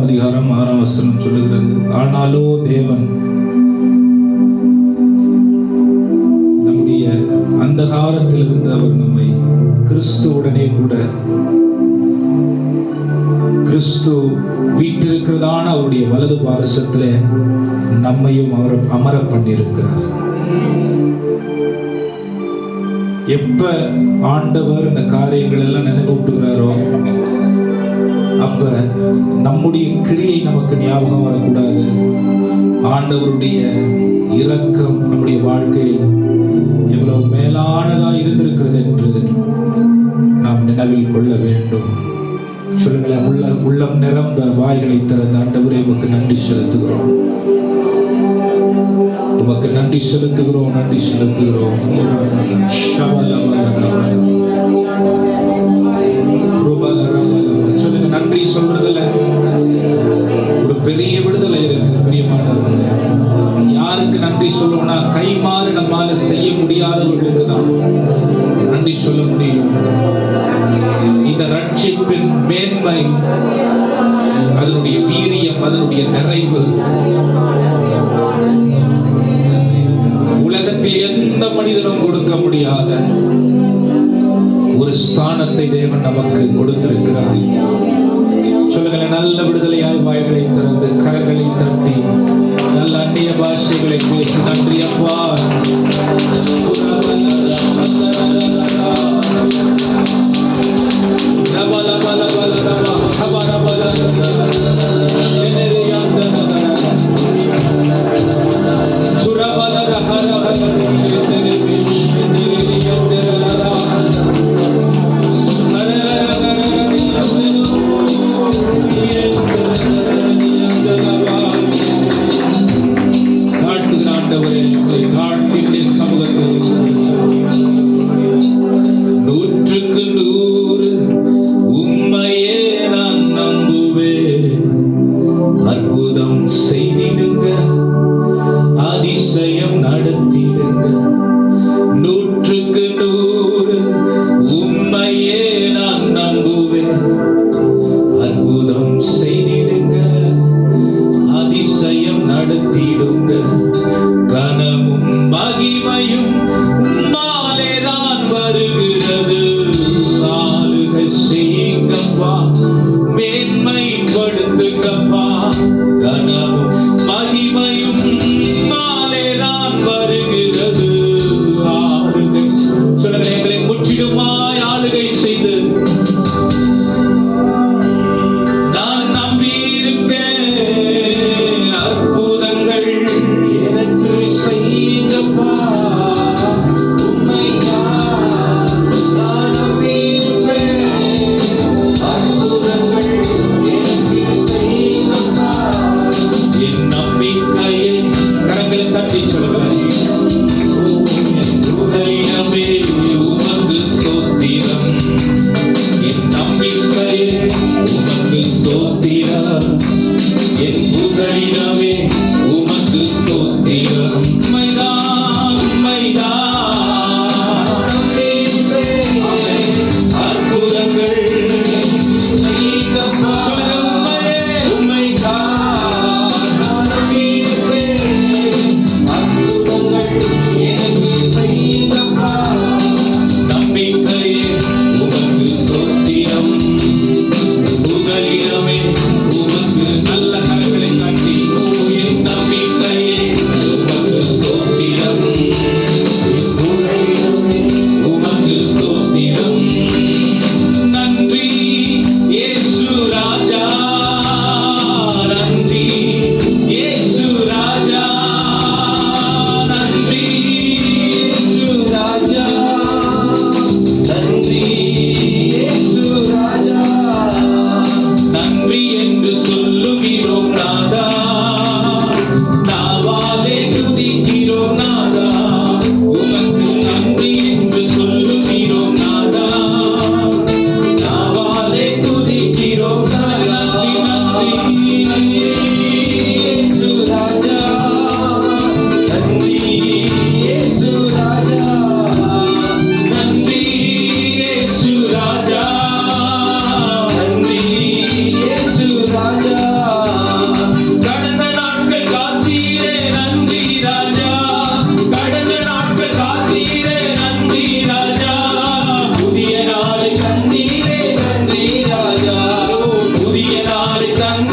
அதிகாரம் 6ஆம் வசனம் சொல்லுகிறது, ஆனாலோ தேவன் நம்முடைய அந்த காலத்திலிருந்து அவர் நம்மை கிறிஸ்துவுடனே கூட கிறிஸ்து வீற்றிருக்கிறதான அவருடைய வலது பாரசத்திலே நம்மையும் அவர் அமர பண்ணியிருக்கிறார். எப்ப ஆண்டவர் இந்த காரியங்கள் எல்லாம் நினைவூட்டுகிறாரோ அப்ப நம்முடைய கிரியை நமக்கு ஞாபகம் வரக்கூடாது. ஆண்டவருடைய இரக்கம் நம்முடைய வாழ்க்கையில் எவ்வளவு மேலானதா இருந்திருக்கிறது என்று நாம் நினைவில் கொள்ள வேண்டும். சொல்லுங்களேன், உள்ளம் நிரம்ப வாய்களை திறந்த ஆண்டவரே உமக்கு நன்றி செலுத்துகிறோம், உமக்கு நன்றி செலுத்துகிறோம், நன்றி செலுத்துகிறோம். சொல்லுங்க, நன்றி சொல்றதுல ஒரு பெரிய விடுதலை இருக்கு பிரியமானவர்களே. யாருக்கு நன்றி சொல்லுவோம்னா கைமாறு நம்மால செய்ய முடியாதவர்களுக்கு தான் நன்றி சொல்ல முடியும். இந்த ரட்சிப்பின் மேன்மை, அதனுடைய வீரியம், அதனுடைய நிறைவு உலகத்தில் எந்த மனிதனும் கொடுக்க முடியாத ஒரு ஸ்தானத்தை தேவன் நமக்கு கொடுத்திருக்கிறார். சொல்லுங்களேன், நல்ல விடுதலையாய் வாய்களை திறந்து கரங்களை தட்டி நல்ல அந்நிய பாஷைகளை பேசி நன்றி அப்பா. ராஜா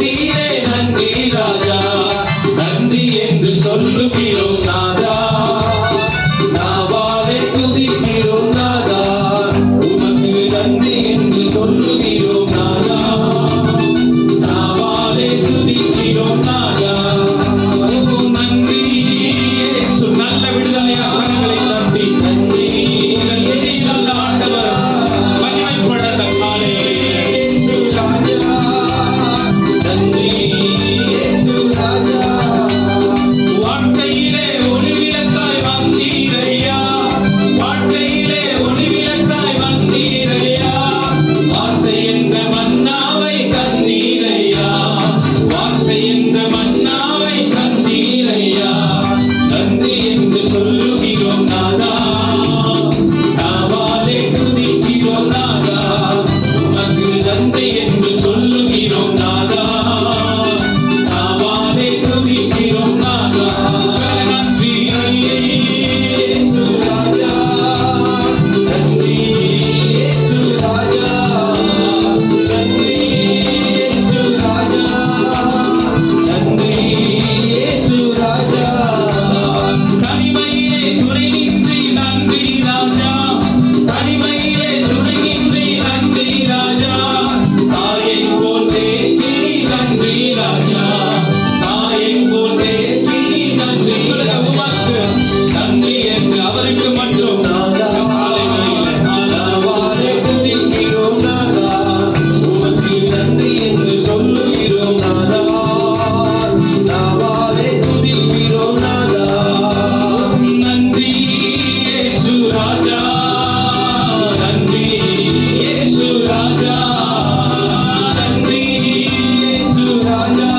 தந்தீரே நன்றி ராஜா, நன்றி என்று சொல்லுகிறோம் நாதா, நாவாலே துதிக்கிறோம் நாதா, உமக்கு நன்றி என்று சொல்லுகிறோம் நாதா, நாவாலே துதிக்கிறோம் நாதா. ஓ நன்றி இயேசு, நல்ல விடுதலையாக கரங்களை தட்டி நன்றி. உங்கள் துதியில் அந்த ஆண்டவர் மகிமைப்பட அந்த காலையிலே இயேசு ராஜா, நன்றி இயேசு ராஜா. வாழ்க்கையிலே ஒளிவிளக்காய் வந்தீரையா, வாழ்க்கையிலே ஒளிவிளக்காய் வந்தீரையா, வார்த்தை என்ற மன்னாவை கண்டீரையா, வார்த்தை என்ற மன்னாவை கண்டீரையா, நன்றி என்று சொல்லுகிறோம் நாதா, நாவாலே துதிக்கிறோம் நாதா, உமக்கு நன்றி என்று சொல்லுகிறோம் நாதா, நாவாலே துதிக்கிறோம் நாதா. சொல்ல நன்றி இயேசு ராஜா, நன்றி இயேசு ராஜா, நன்றி இயேசு ராஜா, நன்றி இயேசு ராஜா. தனிமையிலே துணை நின்றி நன்றி ராஜா, தனிமையிலே துணை நின்றி நன்றி ராஜா, தாயை போல் தேற்றினி நன்றி ராஜா, தாயை போல் தேற்றினி நன்றி. சொல்லுங்க, உமக்கு நன்றி என்று அவருக்கு மட்டும் நாதா, காலை வேளையிலே நாவாலே துதிக்கிறோம் நாதா, உமக்கு நன்றி என்று சொல்லுகிறோம் நாதா, நாவாலே துதிக்கிறோம் நாதா. நன்றி இயேசு ராஜா, நன்றி இயேசு ராஜா, நன்றி இயேசு ராஜா.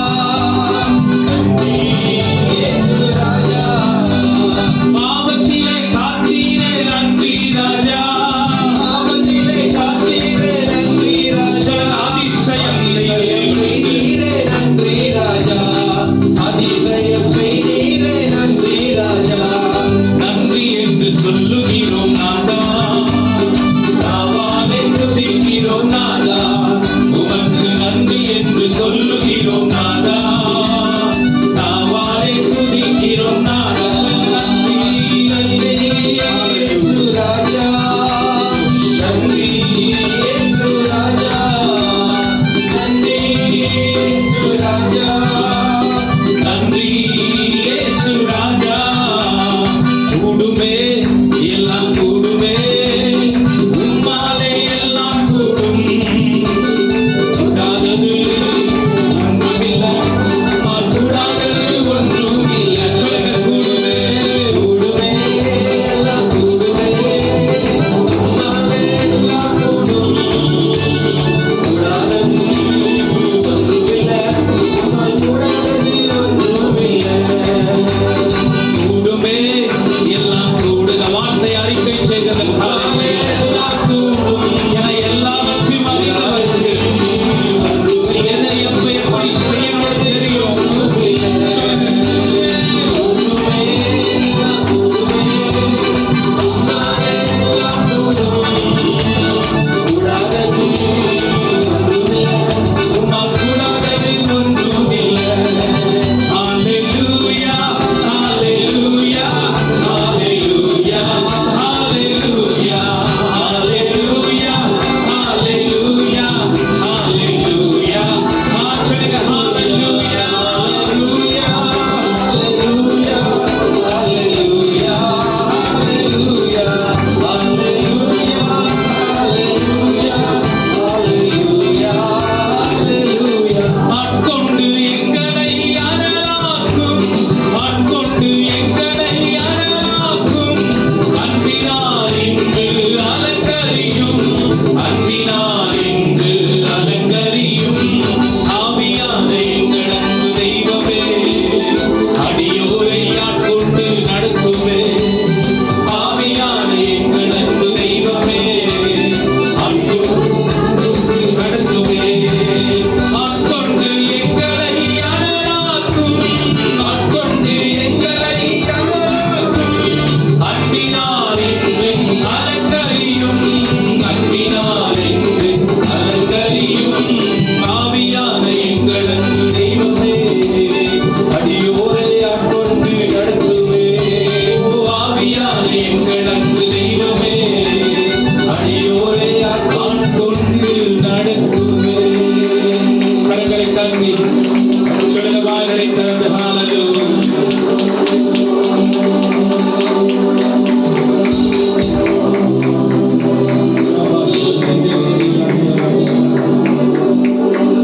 சொல்லுங்க, வாய்களை திறந்து ஹalleluya.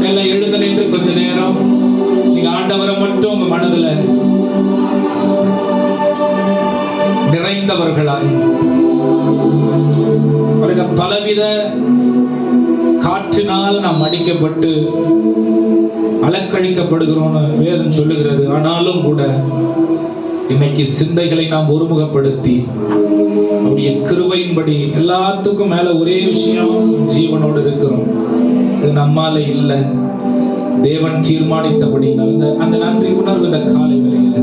எல்லாம் எழுந்து நின்று கொஞ்ச நேரம் நீங்க ஆண்டவரை மட்டும் உங்க மனதுல நிறைந்தவர்களாய் அவருங்க. பலவித காற்றினால் நாம் அடிக்கப்பட்டு அலக்கழிக்கப்படுகிறோம்னு வேதம் சொல்லுகிறது. ஆனாலும் கூட இன்னைக்கு சிந்தைகளை நாம் ஒருமுகப்படுத்தி அவருடைய கிருபையின்படி எல்லாத்துக்கும் மேல ஒரே விஷயம், ஜீவனோடு இருக்கிறோம். இது நம்மால இல்லை, தேவன் தீர்மானித்தபடி. அந்த நன்றி உணர்வு இந்த காலை வேளையில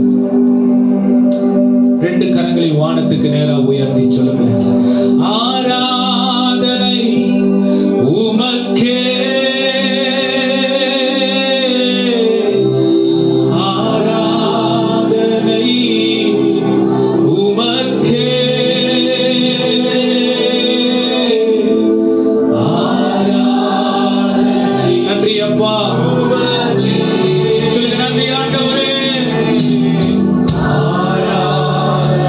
ரெண்டு கரங்களை வானத்துக்கு நேரா உயர்த்தி சொல்லுங்க, ஆராதனை உமக்கே, ஆராதனை உமக்கே, ஆராதனை. நன்றி அப்பா, சொல்லுங்க, நன்றி ஆண்டவரே.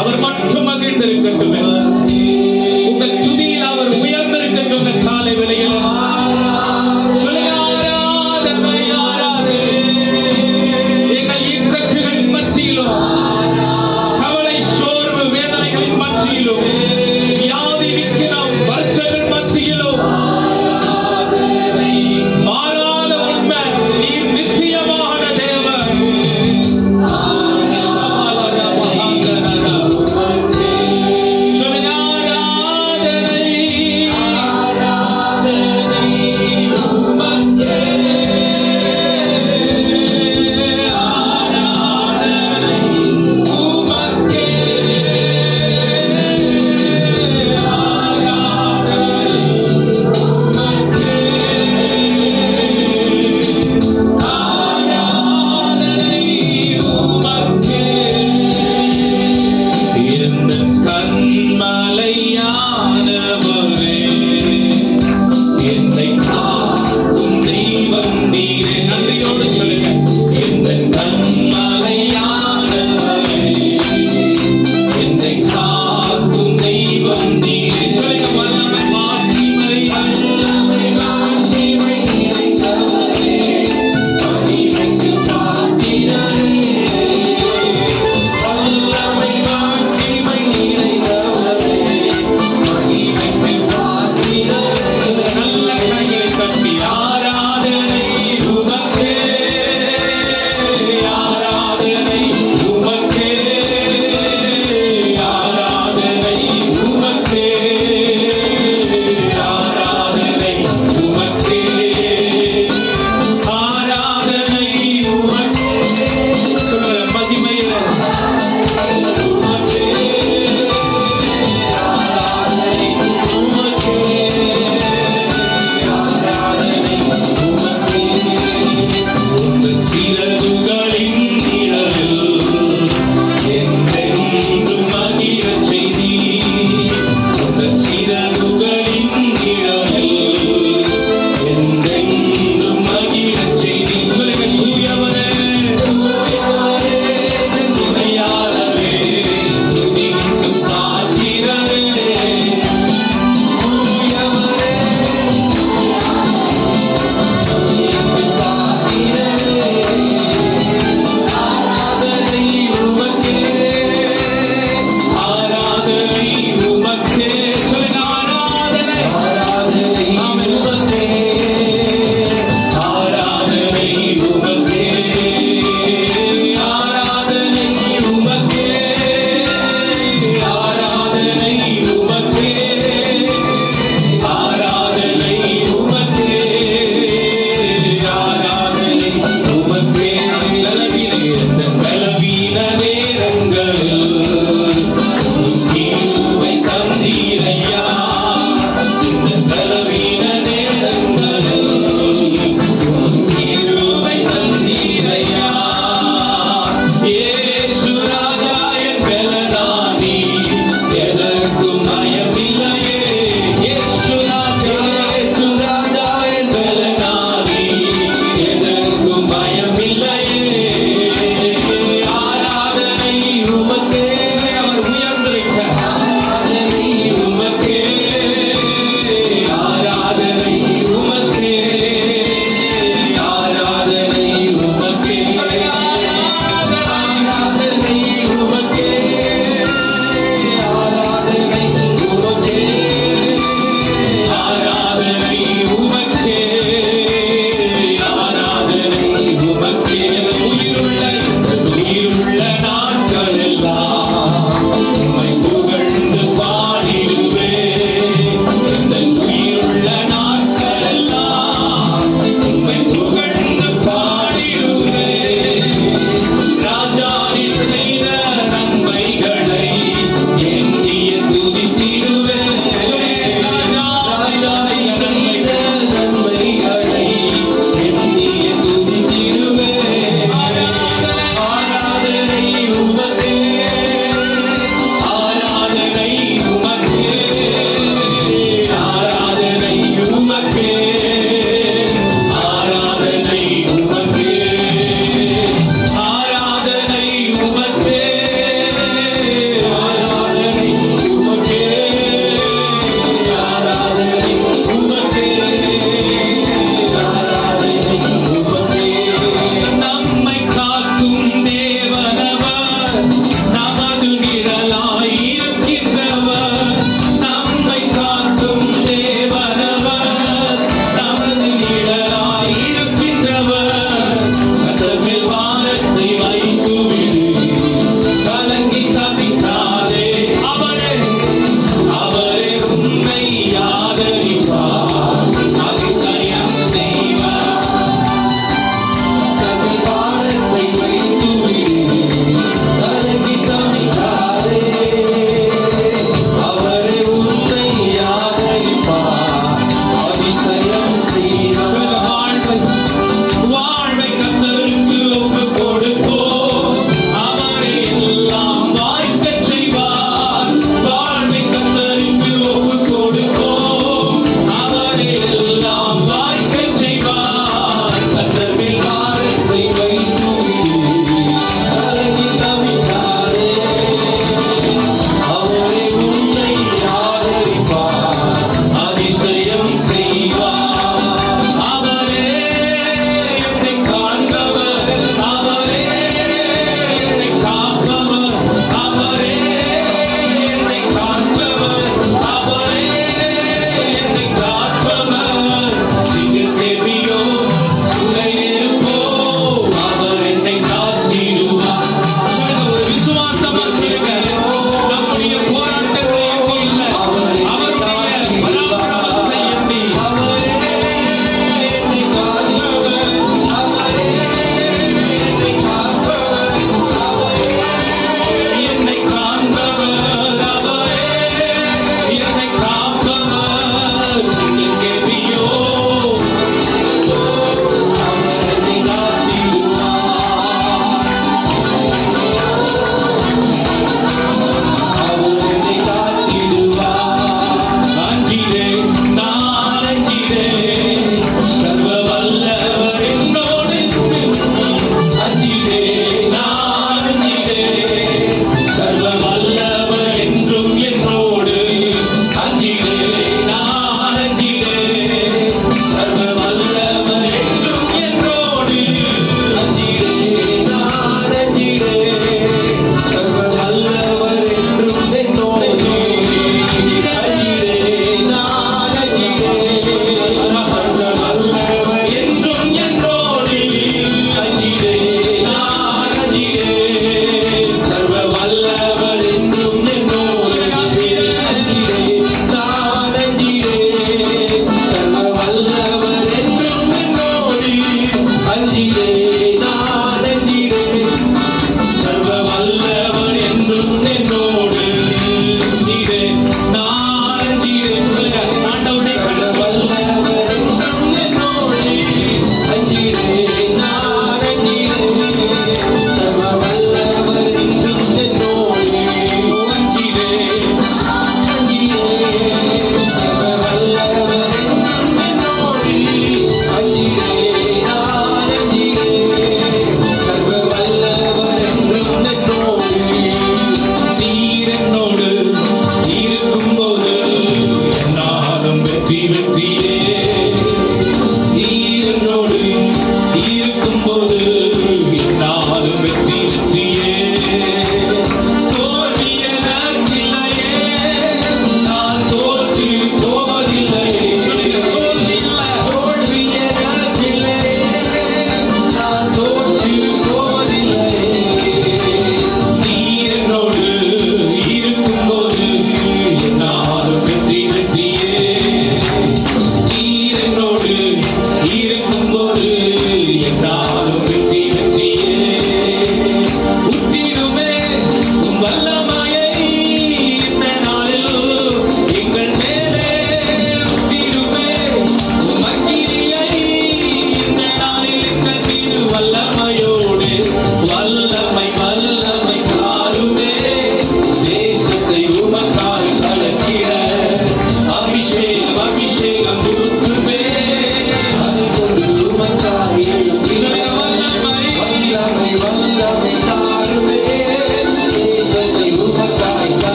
அவர் மட்டும் மகிழ்ந்திருக்கட்டும். உங்கள் துதியில்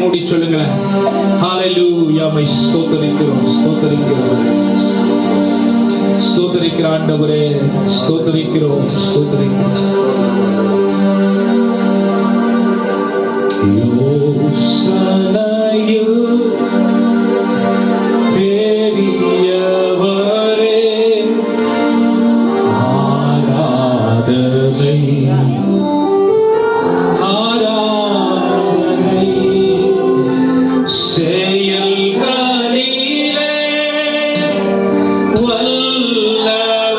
மூடி சொல்லுங்களேன். ஹalleluya. மை ஸ்தோத்திரிக்கிறோம், ஸ்தோத்திரிக்கிறோம், ஸ்தோத்திரிக்கிற ஆண்டவரே, ஸ்தோத்திரிக்கிறோம், ஸ்தோத்திரிக்கிறோம். யோசனையில் பெரியவரே, ஆராதனை ஆராதனை செயல்களிலே வல்லவரே,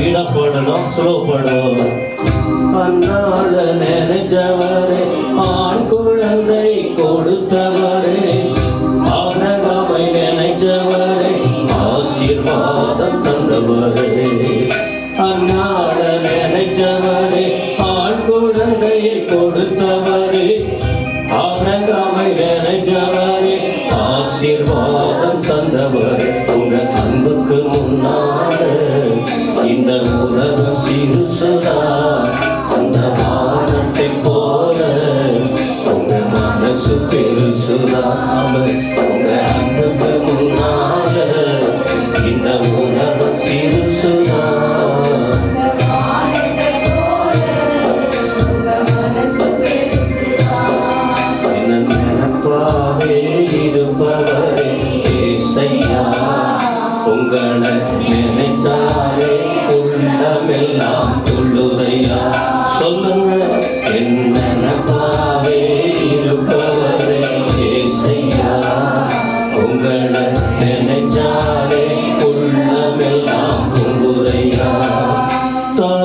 இடப்படணும் சுலபப்படும். அந்நாள நினைஞ்சவரே, ஆண் குழந்தை கொடுத்தவரே, ஆபிரகாமை நினைஞ்சவரே, ஆசீர்வாதம் தந்தவரே. அந்நாள நினைச்சவரே, ஆண் குழந்தையை கொடுத்தவரே, ஆபிரகாமை நினைச்சவரே, ஆசீர்வாதம் தந்தவரே. உங்க அன்புக்கு முன்னால இந்த உலகம் சிறுசுதா, அந்த வானத்தை போல உங்க மனசு பெருசுதாம. உங்க அன்புக்கு முன்னால இந்த உலகம் சிறுசுதா, வானத்தை போல உங்க மனசு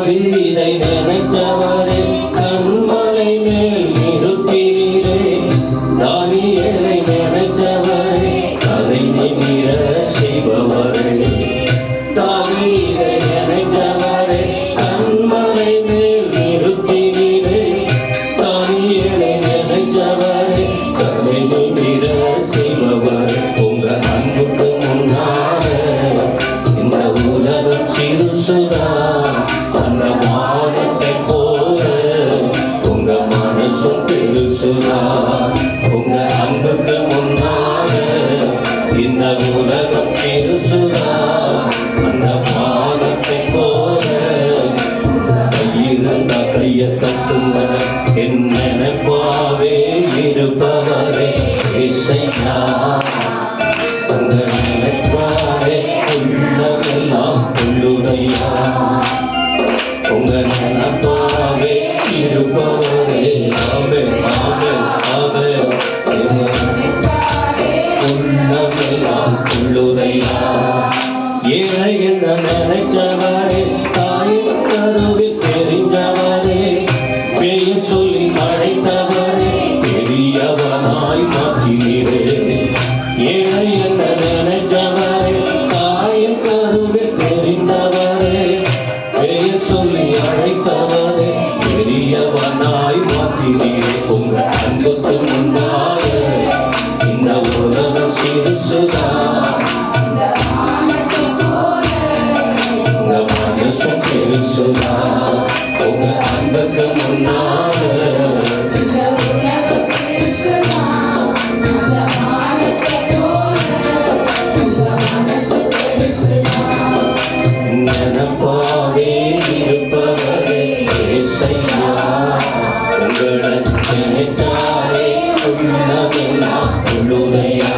தாவீதை நினைத்தவரே கண்மலை மேல் நிறுத்தினீரே. தானியேலை நினைத்தவரே கதை நிமிர செய்பவரே. தாவீதை நினைத்தவரே கண்மலை மேல் நிறுத்தினீரே. தானியேலை நினைத்தவரே கதை நிமிர செய்பவரே. உங்க அன்புக்கு முன்னாக இந்த உலகம் சிறுசுதா, அந்த வானத்தை போல உங்க மனசும் பெருசுதா. உங்க அன்புக்கு முன்னாக இந்த உலகம் சிறுசுதா, அந்த வானத்தை போல. கையிருந்த கைய தட்டுங்க, என் நினைப்பாவே இருப்பவரே இசையா. உங்க நினைப்பாவே உள்ளமெல்லாம் உள்ளுடையா. உங்க நினைப்பாவே இருப்பவரே ஆவே ஆவே ஆவே. உள்ளமெல்லாம் உள்ளுடையா. ஏழை என்ன நினைச்சவரே தாயின் கருவில் தெரிஞ்சவரே. பெயர் சொல்லி அழைத்தவரே பெரியவனாய் மாற்றினீரே. ஏழை என்ன நினைச்சவரே தாயின் கருவில் தெரிந்தவரே. பெயர் சொல்லி அழைத்தவரே பெரியவனாய் மாற்றினீரே. உங்க அன்புக்கு முன்னாக இந்த உலகம் சிறுசுதான், உங்க மனசும் பெருசுதான். உங்க அன்புக்கு முன்னாக நினைப்பாவே இருப்பவரே இசையா. உங்களை நினைச்சாலே உள்ளதெல்லாம் உள்ளுடையா.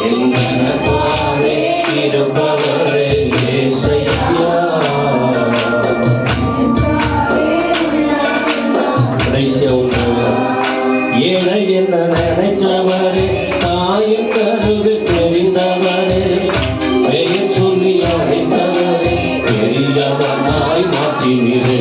என் நினைப்பாவே இருப்பவரே இசையா. கடைசியா ஒன்று. ஏழை என்ன நினைச்சவரே தாயின் கருவில் தெரிந்தவரே. பெயர் சொல்லி அழைத்தவரே பெரியவனாய் மாற்றினீரே.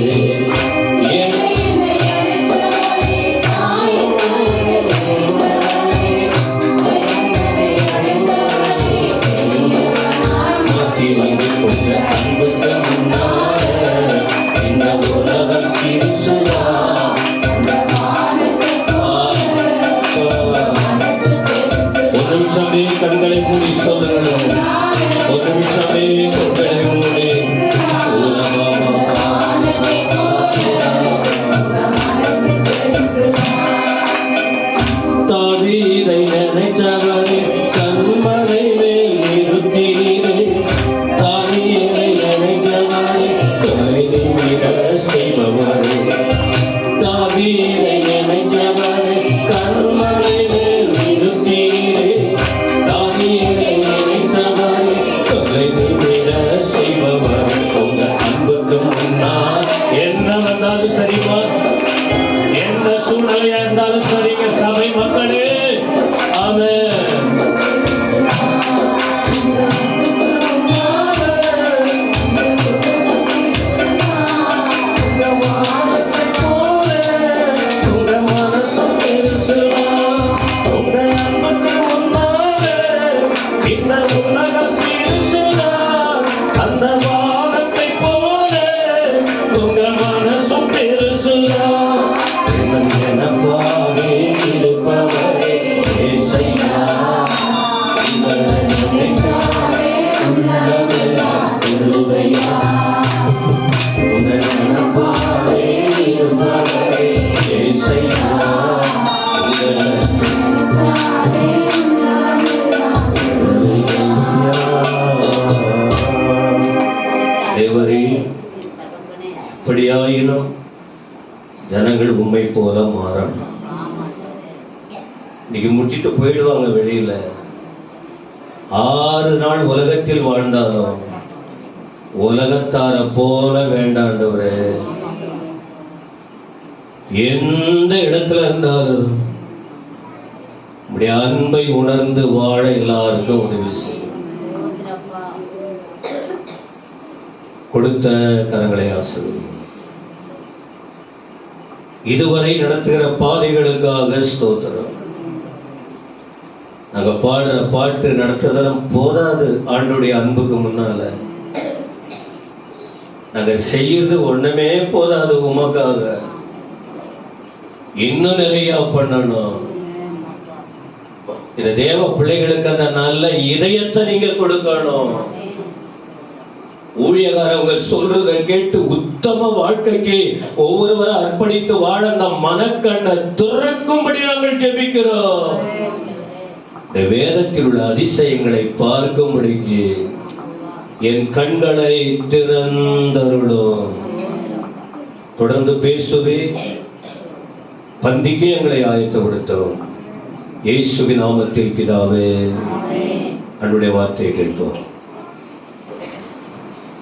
மாற்றி வந்து கொண்ட அன்புக்கு முன்னாக இந்த உலகம் சிறுசுதா. ஒரு நிமிஷமே கண்களை மூடி சொல்லுங்கள். ஒரு நிமிஷமே கண்களை மூடி. தாவீதை நினைத்தவரே கண்மலை மேல் நிறுத்தினீரே. தானியேலை நினைத்தவரே கதை நிமிர செய்பவரே. தாவீதை நினைத்தவரே கண்மலை மேல் நிறுத்தினீரே. தானியேலை நினைத்தவரே கதை நிமிர செய்பவரே. உங்க அன்புக்கு முன்னால் என்ன வந்தாலும் சரிமா, எந்த சூழ்நிலையா இருந்தாலும் சரிங்க சபை மக்களே. ஆமென். அந்த வானத்தை போல உங்க மனசும் பெருசுதா. நினைப்பாவே இருப்பவரே இசையா. உள்ளமெல்லாம் உள்ளுடையா. உங்க நினைப்பாவே இருப்பவரே இசையா. தேவரே, இப்படியாயினும் ஜனங்கள் உண்மை போல மாறணும். இன்னைக்கு முடிச்சிட்டு போயிடுவாங்க வெளியில. 6 நாள் உலகத்தில் வாழ்ந்தாலும் உலகத்தார போல வேண்டாண்டவரே. எந்த இடத்துல இருந்தாலும் உடைய அன்பை உணர்ந்து வாழ எல்லாருக்கும் உதவி செய்யும். கொடுத்த கரங்களை ஆசீர்வதியும். இதுவரை நடத்துகிற பாதைகளுக்காக ஸ்தோத்திரம். நாங்க பாடுற பாட்டு நடத்துறதெல்லாம் போதாது. ஆண்டோடைய அன்புக்கு முன்னால நாங்க செய்யறது ஒண்ணுமே போதாது. உமக்காக இன்னும் நிறைய பண்ணணும். இந்த தேவ பிள்ளைகளுக்கு அந்த நல்ல இதயத்தை நீங்க கொடுக்கணும். ஊழியக்காரவங்க சொல்றத கேட்டு உத்தம வாழ்க்கைக்கு ஒவ்வொருவரும் அர்ப்பணித்து வாழ அந்த மனக்கண்ணை திறக்கும்படி நாங்கள் ஜெபிக்கிறோம். இந்த வேதத்தில் உள்ள அதிசயங்களை பார்க்கும்படிக்கு என் கண்களை திறந்தருளும். தொடர்ந்து பேசுவே பந்திக்கு எங்களை ஆயத்தப்படுத்தும். இயேசுவின் நாமத்தில் பிதாவே, அன்றைய வார்த்தையை கேட்போம்.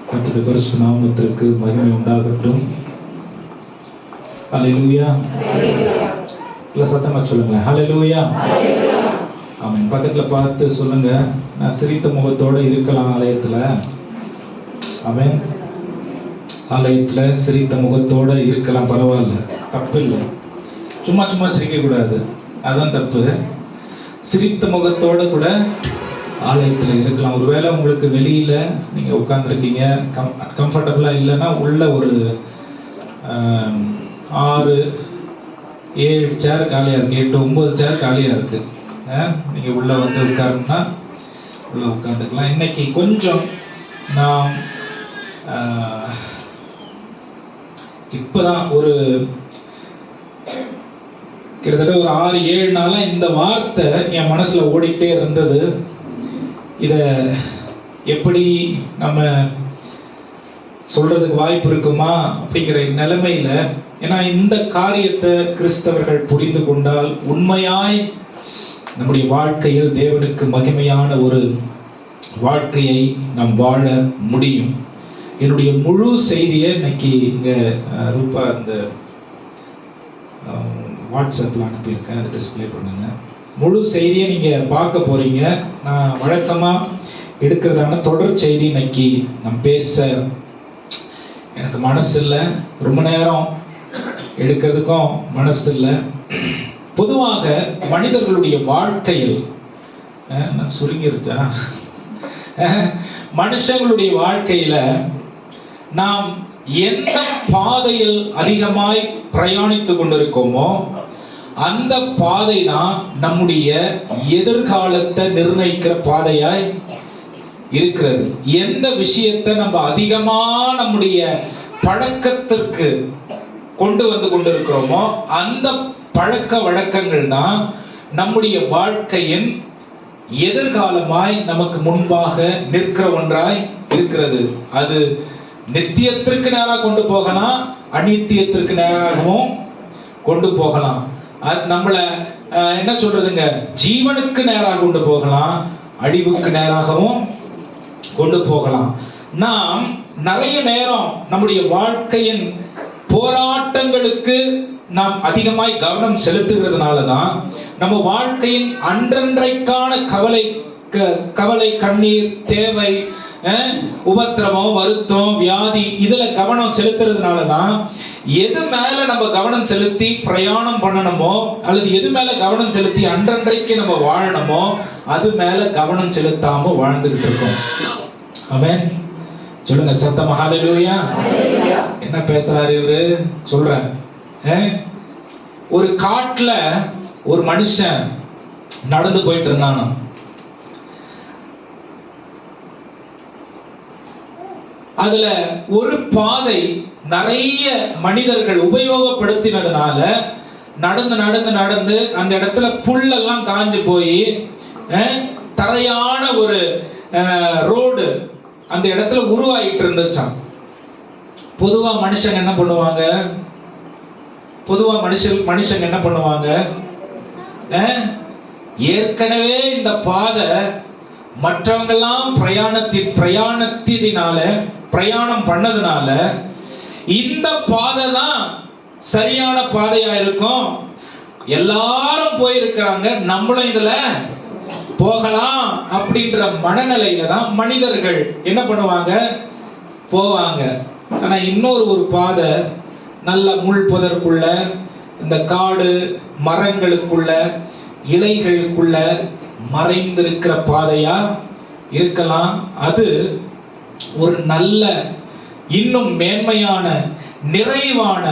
கர்த்தருடைய பரிசுத்த நாமத்திற்கு மகிமை உண்டாகட்டும். ஹல்லேலூயா. இல்ல சத்தமா சொல்லுங்க, ஹல்லேலூயா. ஆமென். பக்கத்துல பார்த்து சொல்லுங்க, நான் சிரித்த முகத்தோட இருக்கலாம் ஆலயத்துல. ஆமென். ஆலயத்துல சிரித்த முகத்தோட இருக்கலாம், பரவாயில்ல, தப்பு இல்லை. சும்மா சும்மா சிரிக்க கூடாது, அதான் தப்பு. சிரித்த முகத்தோட கூட ஆலயத்தில் இருக்கலாம். ஒருவேளை உங்களுக்கு வெளியில நீங்க உட்கார்ந்துருக்கீங்க, கம்ஃபர்டபுளா இல்லைன்னா உள்ள ஒரு 6-7 சேர் காலியா இருக்கு, 8-9 சேர் காலியா இருக்கு. நீங்க உள்ள வந்து உட்காரணும்னா உள்ள உட்காந்துக்கலாம். இன்னைக்கு கொஞ்சம் நான் இப்பதான் ஒரு கிட்டத்தட்ட ஒரு 6-7 நாளா இந்த வார்த்தை என் மனசுல ஓடிட்டே இருந்தது. இத எப்படி நம்ம சொல்றதுக்கு வாய்ப்பு இருக்குமா அப்படிங்கிற நிலைமையில, ஏன்னா இந்த காரியத்தை கிறிஸ்தவர்கள் புரிந்து கொண்டால் உண்மையாய் நம்முடைய வாழ்க்கையில் தேவனுக்கு மகிமையான ஒரு வாழ்க்கையை நாம் வாழ முடியும். என்னுடைய முழு செய்தியை இன்னைக்கு இங்க ரூபா இந்த வாட்ஸ்அப்ல அனுப்பியிருக்கேன், அதை டிஸ்பிளே பண்ணுங்க. முழு செய்தியை நீங்க பார்க்க போறீங்க. நான் வழக்கமா எடுக்கிறதான தொடர் செய்தி இன்னைக்கு நான் பேச எனக்கு மனசு இல்லை, ரொம்ப நேரம் எடுக்கிறதுக்கும் மனசு இல்லை. பொதுவாக மனிதர்களுடைய வாழ்க்கையில் நான் சுருங்கிருச்சா, மனுஷங்களுடைய வாழ்க்கையில நாம் எந்த பாதையில் அதிகமாய் பிரயாணித்து கொண்டிருக்கோமோ அந்த பாதை தான் நம்முடைய எதிர்காலத்தை நிர்ணயிக்கிற பாதையாய் இருக்கிறது. எந்த விஷயத்தை நம்ம அதிகமா நம்முடைய பழக்கத்திற்கு கொண்டு வந்து கொண்டிருக்கிறோமோ அந்த பழக்க வழக்கங்கள் தான் நம்முடைய வாழ்க்கையின் எதிர்காலமாய் நமக்கு முன்பாக நிற்கிற ஒன்றாய் இருக்கிறது. அது நித்தியத்திற்கு நேராக கொண்டு போகலாம், அநித்தியத்திற்கு நேராகவும் கொண்டு போகலாம். அது நம்மளை என்ன சொல்றதுங்க, ஜீவனுக்கு நேராக கொண்டு போகலாம், அழிவுக்கு நேராகவும் கொண்டு போகலாம். நாம் நிறைய நேரம் நம்முடைய வாழ்க்கையின் போராட்டங்களுக்கு நாம் அதிகமாய் கவனம் செலுத்துகிறதுனால தான் நம்ம வாழ்க்கையின் அன்றன்றைக்கான கவலை, கண்ணீர், தேவை, உபத்திரவம், வருத்தம், வியாதி இதுல கவனம் செலுத்துறதுனால தான் எது மேல நம்ம கவனம் செலுத்தி பிரயாணம் பண்ணணுமோ அல்லது எது மேல கவனம் செலுத்தி அன்றன்றைக்கு நம்ம வாழணுமோ அது மேல கவனம் செலுத்தாம வாழ்ந்துகிட்டு இருக்கோம். ஆமென். சொல்லுங்க சத்தமா ஹல்லேலூயா. என்ன பேசுறாரு இவரு? சொல்றேன். ஒரு காட்டுல ஒரு மனுஷன் நடந்து போயிட்டு இருந்தானா. அதுல ஒரு பாதை நிறைய மனிதர்கள் உபயோகப்படுத்தினதுனால நடந்து நடந்து நடந்து அந்த இடத்துல புல்லெல்லாம் காஞ்சு போய் தரையான ஒரு ரோடு அந்த இடத்துல உருவாயிட்டு இருந்துச்சாம். பொதுவா மனுஷங்க என்ன பண்ணுவாங்க? ஏற்கனவே இந்த பாதை மற்றவங்கெல்லாம் பிரயாணம் பண்ணதுனால இந்த பாதை தான் சரியான பாதையா இருக்கும், எல்லாரும் போயிருக்கிறாங்க, நம்மளும் இதுல போகலாம் அப்படின்ற மனநிலையில தான் மனிதர்கள் என்ன பண்ணுவாங்க? போவாங்க. ஆனா இன்னொரு பாதை நல்ல முள் புதற்குள்ள, இந்த காடு மரங்களுக்குள்ள, இலைகளுக்குள்ள மறைந்திருக்கிற பாதையா இருக்கலாம். அது ஒரு நல்ல, இன்னும் மேன்மையான, நிறைவான,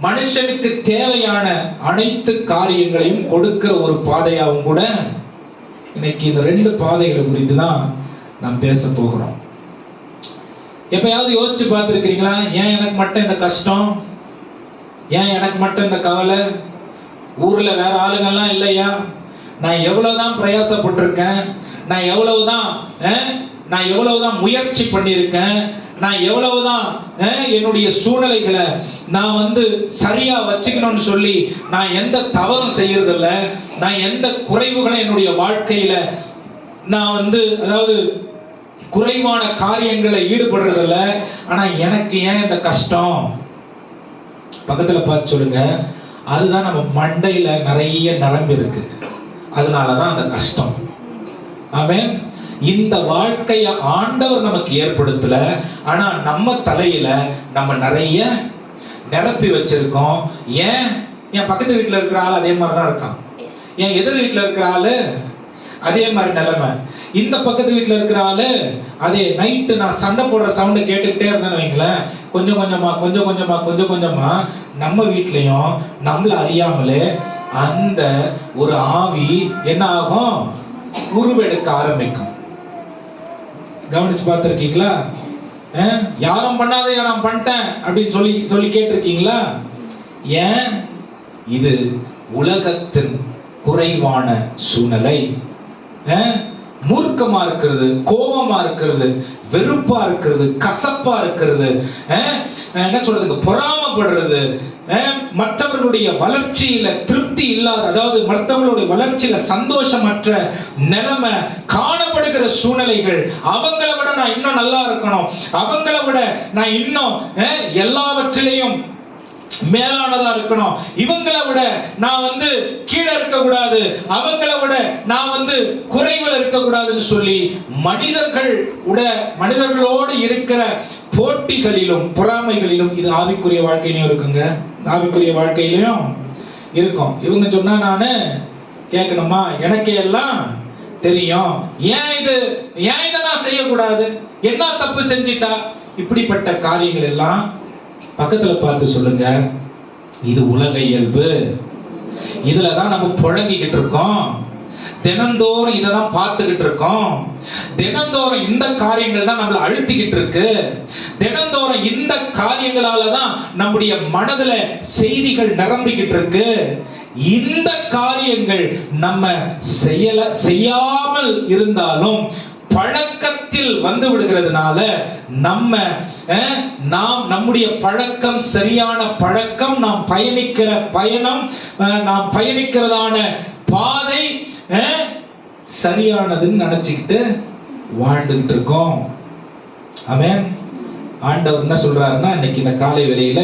மனுஷனுக்கு தேவையான அனைத்து காரியங்களையும் கொடுக்கிற ஒரு பாதையாகவும் கூட இன்னைக்கு இந்த 2 பாதைகளை குறித்து தான் நாம் பேச போகிறோம். எப்பயாவது யோசிச்சு பார்த்துருக்கிறீங்களா? ஏன் எனக்கு மட்டும் இந்த கஷ்டம், ஏன் எனக்கு மட்டும் இந்த கவலை, ஊர்ல வேற ஆளுங்கள்லாம் இல்லையா? நான் எவ்வளவுதான் பிரயாசப்பட்டிருக்கேன், நான் எவ்வளவுதான் முயற்சி பண்ணியிருக்கேன், நான் எவ்வளவுதான் என்னுடைய சூழ்நிலைகளை நான் சரியா வச்சுக்கணும்னு சொல்லி நான் எந்த தவறும் செய்யறதில்ல, நான் எந்த குறைவுகளை என்னுடைய வாழ்க்கையில நான் அதாவது குறைவான காரியங்களை ஈடுபடுறதில்ல. ஆனா எனக்கு ஏன் இந்த கஷ்டம்? பக்கத்துல பார்த்து சொல்லுங்க. அதுதான் நம்ம மண்டையில நிறைய நரம்பு இருக்கு, அதனாலதான் அந்த கஷ்டம். ஆமென். இந்த வாழ்க்கைய ஆண்டவர் நமக்கு ஏற்படுத்தல, ஆனா நம்ம தலையில நம்ம நிறைய நிரப்பி வச்சிருக்கோம். ஏன்? என் பக்கத்து வீட்டுல இருக்கிற ஆள் அதே மாதிரிதான் இருக்கான், என் எதிர் வீட்டுல இருக்கிற ஆளு அதே மாதிரி நிலைமை, இந்த பக்கத்து வீட்டுல இருக்கிற ஆளு அதே. நைட்டு நான் சண்டை போடுற சவுண்டை கேட்டுக்கிட்டே இருந்தேன்னு வைங்களேன், கொஞ்சம் கொஞ்சமா நம்ம வீட்லயும் நம்மள அறியாமலே அந்த ஒரு ஆவி என்ன ஆகும்? உருவெடுக்க ஆரம்பிக்கும். கவனிச்சு பார்த்திருக்கீங்களா? யாரும் பண்ணாத நான் பண்ணிட்டேன் அப்படின்னு சொல்லி கேட்டிருக்கீங்களா? ஏன்? இது உலகத்தின் குறைவான சூழ்நிலை. மூர்க்கமா இருக்கிறது, கோபமா இருக்கிறது, வெறுப்பா இருக்கிறது, கசப்பா இருக்கிறது, என்ன சொல்றதுக்கு, பொறாமப்படுறது, மற்றவர்களுடைய வளர்ச்சியில திருப்தி இல்லாத, அதாவது மற்றவர்களுடைய வளர்ச்சியில சந்தோஷமற்ற நிலைமை காணப்படுகிற சூழ்நிலைகள். அவங்களை விட நான் இன்னும் நல்லா இருக்கணும், அவங்களை விட நான் இன்னும் எல்லாவற்றிலையும் மேலானதா இருக்கணும், இவங்களை விட நான் கீழே இருக்க கூடாது, அவங்களை விட நான் குறைவில் இருக்க கூடாதுன்னு சொல்லி மனிதர்களோடு இருக்கிற போட்டிகளிலும் பொறாமைகளிலும், இது ஆவிக்குரிய வாழ்க்கையிலும் இருக்குங்க, ஆவிக்குரிய வாழ்க்கையிலும் இருக்கும். இவங்க சொன்னா நானு கேட்கணுமா, எனக்கே எல்லாம் தெரியும், ஏன் இதை நான் செய்யக்கூடாது, என்ன தப்பு செஞ்சிட்டா, இப்படிப்பட்ட காரியங்கள் எல்லாம் பக்கத்துல பார்த்து சொல்லுங்க. இது உலக இயல்பு, இதுலதான் நம்ம புழங்கிக்கிட்டு இருக்கோம், தினந்தோறும் இததான் பார்த்துக்கிட்டு இருக்கோம், தினந்தோறும் இந்த காரியங்கள் தான் நம்மளை அழுத்திக்கிட்டு இருக்கு, தினந்தோறும் இந்த காரியங்களாலதான் நம்முடைய மனதுல செய்திகள் நிரம்பிக்கிட்டு இருக்கு. இந்த காரியங்கள் நம்ம செய்யாமல் இருந்தாலும் பழக்கத்தில் வந்து விடுகிறதுனால நம்முடைய பழக்கம் சரியான பழக்கம், நாம் பயணிக்கிற பயணம், நாம் பயணிக்கிறதான பாதை சரியானதுன்னு நினைச்சுக்கிட்டு வாழ்ந்துகிட்டு இருக்கோம். ஆமென். ஆண்டவர் என்ன சொல்றாருன்னா, இன்னைக்கு இந்த காலை வேளையில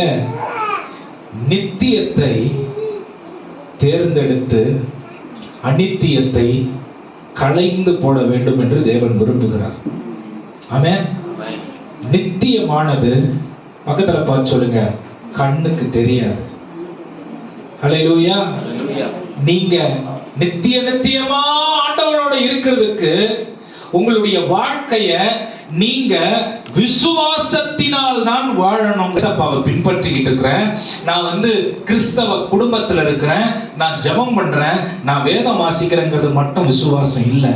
நித்தியத்தை தேர்ந்தெடுத்து அநித்தியத்தை களைந்து போட வேண்டும் என்று தேவன் விரும்புகிறார். ஆமென். நித்தியமானது, பக்கத்துல பார்த்து சொல்லுங்க, கண்ணுக்கு தெரியாது. ஹல்லேலூயா. நீங்க நித்தியமா ஆண்டவரோட இருக்கிறதுக்கு உங்களுடைய வாழ்க்கைய நீங்க விசுவாசத்தினால் நான் வாழணும். பின்பற்றிக்கிட்டு இருக்கிறேன், நான் கிறிஸ்தவ குடும்பத்துல இருக்கிறேன், நான் ஜெபம் பண்றேன், நான் வேதம் வாசிக்கிறேங்கிறது மட்டும் விசுவாசம் இல்ல.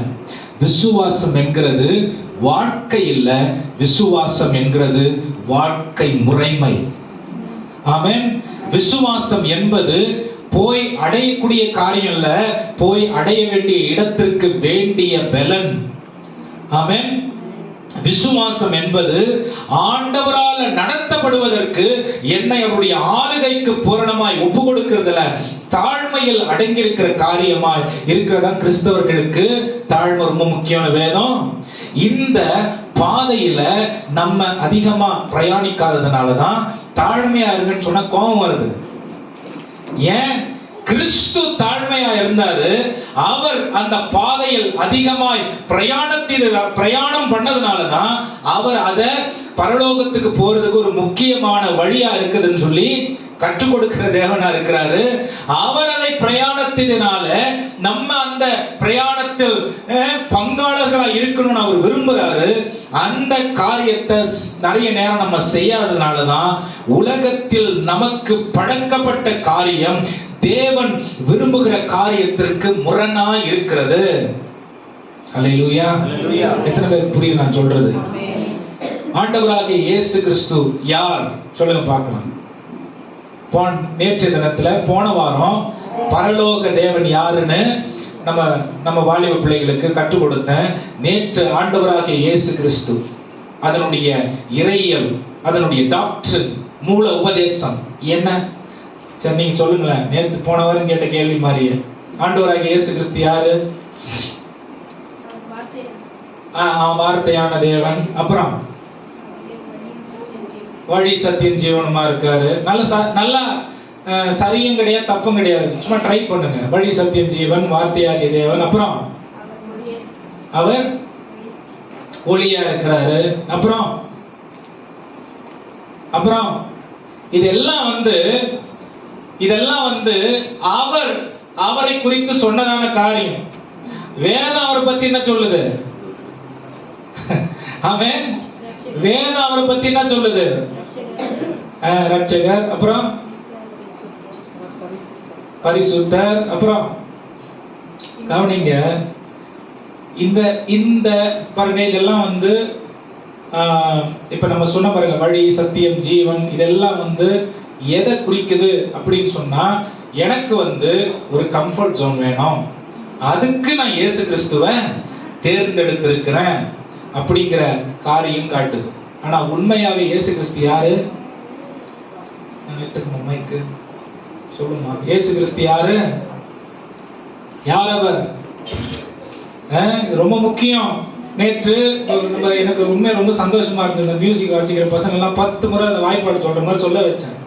விசுவாசம் என்கிறது வாழ்க்கை இல்ல, விசுவாசம் என்கிறது வாழ்க்கை முறைமை. ஆமென். விசுவாசம் என்பது போய் அடையக்கூடிய காரியம் இல்ல, போய் அடைய வேண்டிய இடத்திற்கு வேண்டிய பலன். ஆமென். விசுவாசம் என்பது ஆண்டவரால் நடத்தப்படுவதற்கு என்னை அவருடைய ஆளுகைக்கு பூரணமாய் ஒப்பு கொடுக்கிறதுல தாழ்மையில் அடங்கியிருக்கிற காரியமாய் இருக்கிறதா கிறிஸ்தவர்களுக்கு தாழ்மை ரொம்ப முக்கியமான வேதம். இந்த பாதையில நம்ம அதிகமா பிரயாணிக்காததுனாலதான் தாழ்மையா இருக்குன்னு சொன்னா கோபம் வருது. ஏன்? கிறிஸ்து தாழ்மையா இருந்தாரு. அவர் அந்த பாதையில் அதிகமாய் பிரயாணம் பண்ணதுனாலதான் அவர் அத பரலோகத்துக்கு போறதுக்கு ஒரு முக்கியமான வழியா இருக்குதுன்னு சொல்லி கற்றுக் கொடுக்கிற தேவனா இருக்கிறாரு. அவர் அதை பிரயாணத்தினால நம்ம அந்த பிரயாணத்தில் பங்காளர்களா இருக்கணும்னு அவர் விரும்புறாரு. அந்த காரியத்தை நிறைய நேரம் நம்ம செய்யாததுனாலதான் உலகத்தில் நமக்கு பழக்கப்பட்ட காரியம் தேவன் விரும்புகிற காரியத்திற்கு முரணா இருக்கிறது. அல்லேலூயா. எத்தனை பேருக்கு புரியுது நான் சொல்றது? ஆண்டவராகிய இயேசு கிறிஸ்து யார் சொல்லுங்க பார்க்கலாம். நேற்று தினத்துல போன வாரம் பரலோக தேவன் யாருன்னு நம்ம வாலிப பிள்ளைகளுக்கு கற்றுக் கொடுத்தேன். நேற்று ஆண்டவராகிய இயேசு கிறிஸ்து அதனுடைய இறையியல், அதனுடைய டாக்டர், மூல உபதேசம் என்ன? சரி, நீங்க சொல்லுங்களேன். நேற்று போன வாரம் கேட்ட கேள்வி மாதிரியே ஆண்டவராகிய இயேசு கிறிஸ்து யாரு? வார்த்தையான தேவன். அப்புறம் வழி சத்தியம் ஜீவனமா இருக்காரு. நல்லா சரியும் கிடையாது, தப்பும் கிடையாது. சும்மா ட்ரை பண்ணுங்க. வழி சத்தியம் ஜீவன், வார்த்தையாகிய தேவன். அப்புறம் அவர் ஒளியா இருக்கிறாரு. அப்புறம் இதெல்லாம் அவரை குறித்து சொன்னதான காரியம். வேதம் அவரை பத்தி என்ன சொல்லுது? ஆமென். வேதம் அவரை பத்தி என்ன சொல்லுது? ரட்சகர். அப்புறம் பரிசுத்தர். அப்புறம் கவனிங்க, இந்த பாருங்க, இதெல்லாம் இப்ப நம்ம சொன்ன பாருங்க, வழி சத்தியம் ஜீவன், இதெல்லாம் எதை குறிக்குது அப்படின்னு சொன்னா, எனக்கு ஒரு கம்ஃபர்ட் ஜோன் வேணும், அதுக்கு நான் இயேசு கிறிஸ்துவை தேர்ந்தெடுத்திருக்கிறேன் அப்படிங்கிற காரியம் காட்டுது. ஆனா உண்மையாவே இயேசு கிறிஸ்து யாரு? சொல்லுமா, இயேசு கிறிஸ்து யாரு? யார் அவர்? ரொம்ப முக்கியம். நேற்று எனக்கு உண்மை ரொம்ப சந்தோஷமா இருந்தது. இந்த மியூசிக் வாசிக்கிற பசங்க எல்லாம் 10 முறை அந்த வாய்ப்பாடு சொல்ற மாதிரி சொல்ல வச்சேன்.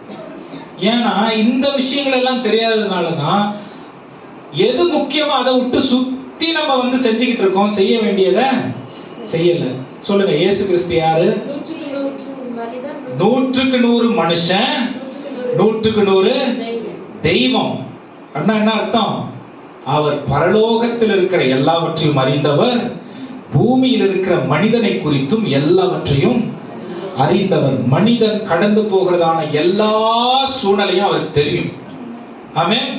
ஏன்னா இந்த விஷயங்கள் எல்லாம் தெரியாததுனாலதான் எது முக்கியமோ அதை விட்டு சுத்தி நம்ம செஞ்சுக்கிட்டு இருக்கோம். செய்ய வேண்டியதை செய்யல. சொல்லுங்க, இயேசு கிறிஸ்து யாரு? 100க்கு 100 மனுஷன், 100க்கு 100 தெய்வம். அப்படின்னா என்ன அர்த்தம்? அவர் பரலோகத்தில் இருக்கிற எல்லாவற்றையும் அறிந்தவர், பூமியில் இருக்கிற மனிதனை குறித்தும் எல்லாவற்றையும் அறிந்தவர். மனிதன் கடந்து போகிறதான எல்லா சூழ்நிலையும் அவர் தெரியும். ஆமென்.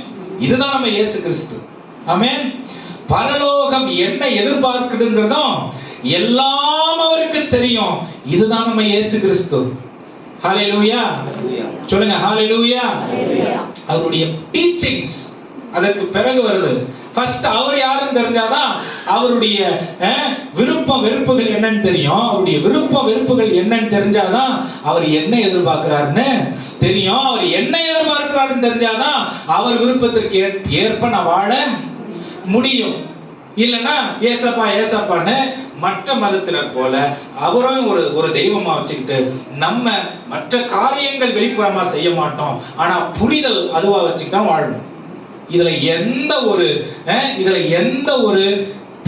இதுதான் நம்ம இயேசு கிறிஸ்து. ஆமென். பரலோகம் என்ன எதிர்பார்க்குதுங்கிறதும் எல்லாம் அவருக்கு தெரியும். இதுதான் நம்ம இயேசு கிறிஸ்து. ஹalleluya. சொல்லுங்க ஹalleluya. அவருடைய டீச்சிங்ஸ் அதற்கு பிறகு வருது. ஃபர்ஸ்ட் அவர் யாருன்னு தெரிஞ்சாதான் அவருடைய விருப்பம் வெறுப்புகள் என்னன்னு தெரியும். அவருடைய விருப்பம் வெறுப்புகள் என்னன்னு தெரிஞ்சாதான் அவர் என்ன எதிர்பார்க்கிறாருன்னு தெரியும். அவர் என்ன எதிர்பார்க்கிறாருன்னு தெரிஞ்சாதான் அவர் விருப்பத்திற்கு ஏற்ப நான் வாழ முடியும். இல்லைன்னா ஏசப்பா ஏசப்பான்னு மற்ற மதத்தினர் போல அவரும் ஒரு தெய்வமா வச்சுக்கிட்டு நம்ம மற்ற காரியங்கள் வெளிப்புறமா செய்ய மாட்டோம். ஆனா புரிதல் அதுவா வச்சுக்கிட்டா வாழணும். இதுல எந்த ஒரு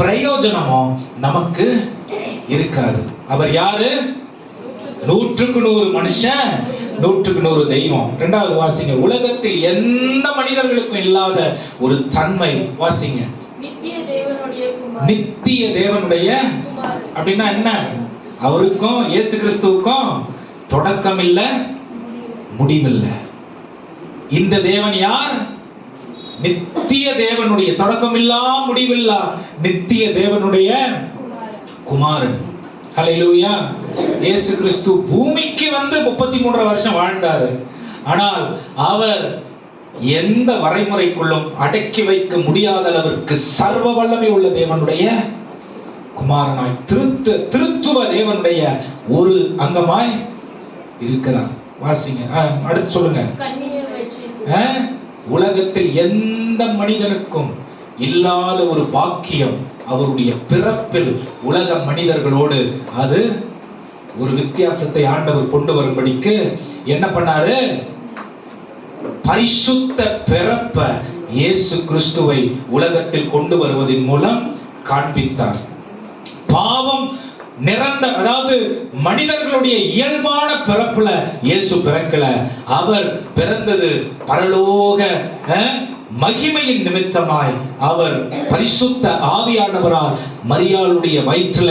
பிரயோஜனமும் நமக்கு இருக்காது. அவர் யாரு? 100க்கு 100 மனுஷன், 100க்கு 100 தெய்வம். இரண்டாவது வாசிங்க. உலகத்தில் எந்த மனிதர்களுக்கும் இல்லாத ஒரு தன்மை. வாசிங்க. நித்திய தேவனுடைய அப்படின்னா என்ன? அவருக்கும் இயேசு கிறிஸ்துவுக்கும் தொடக்கம் இல்ல, முடிவில்லை. இந்த தேவன் யார்? நித்திய தேவனுடைய, தொடக்கமில்லா முடிவில்லா நித்திய தேவனுடைய குமாரன். ஹல்லேலூயா. இயேசு கிறிஸ்து பூமிக்கு 33 வருஷம் வாழ்ந்தாரு. ஆனால் அவர் எந்த வரைமுறைக்குள்ளும் அடக்கி வைக்க முடியாத அளவிற்கு சர்வ வல்லமை உள்ள தேவனுடைய குமாரனாய், திருத்துவ தேவனுடைய ஒரு அங்கமாய் இருக்கிறார். வாசிங்க. அடுத்து சொல்லுங்க. உலகத்தில் எந்த மனிதனுக்கும் இல்லாத ஒரு பாக்கியம் அவருடைய பிறப்பில் உலக மனிதர்களோடு அது ஒரு வித்தியாசத்தை ஆண்டவர் கொண்டு வரும்படிக்கு என்ன பண்ணாரு? பரிசுத்த பிறப்ப இயேசு கிறிஸ்துவை உலகத்தில் கொண்டு வருவதன் மூலம் காண்பித்தார். பாவம் நிறந்த, அதாவது மனிதர்களுடைய இயல்பான பிறப்புல இயேசு பிறக்கல. அவர் பிறந்தது பரலோக மகிமையின் நிமித்தமாய். அவர் பரிசுத்த ஆவியானவரால் மரியாளுடைய வயிற்றுல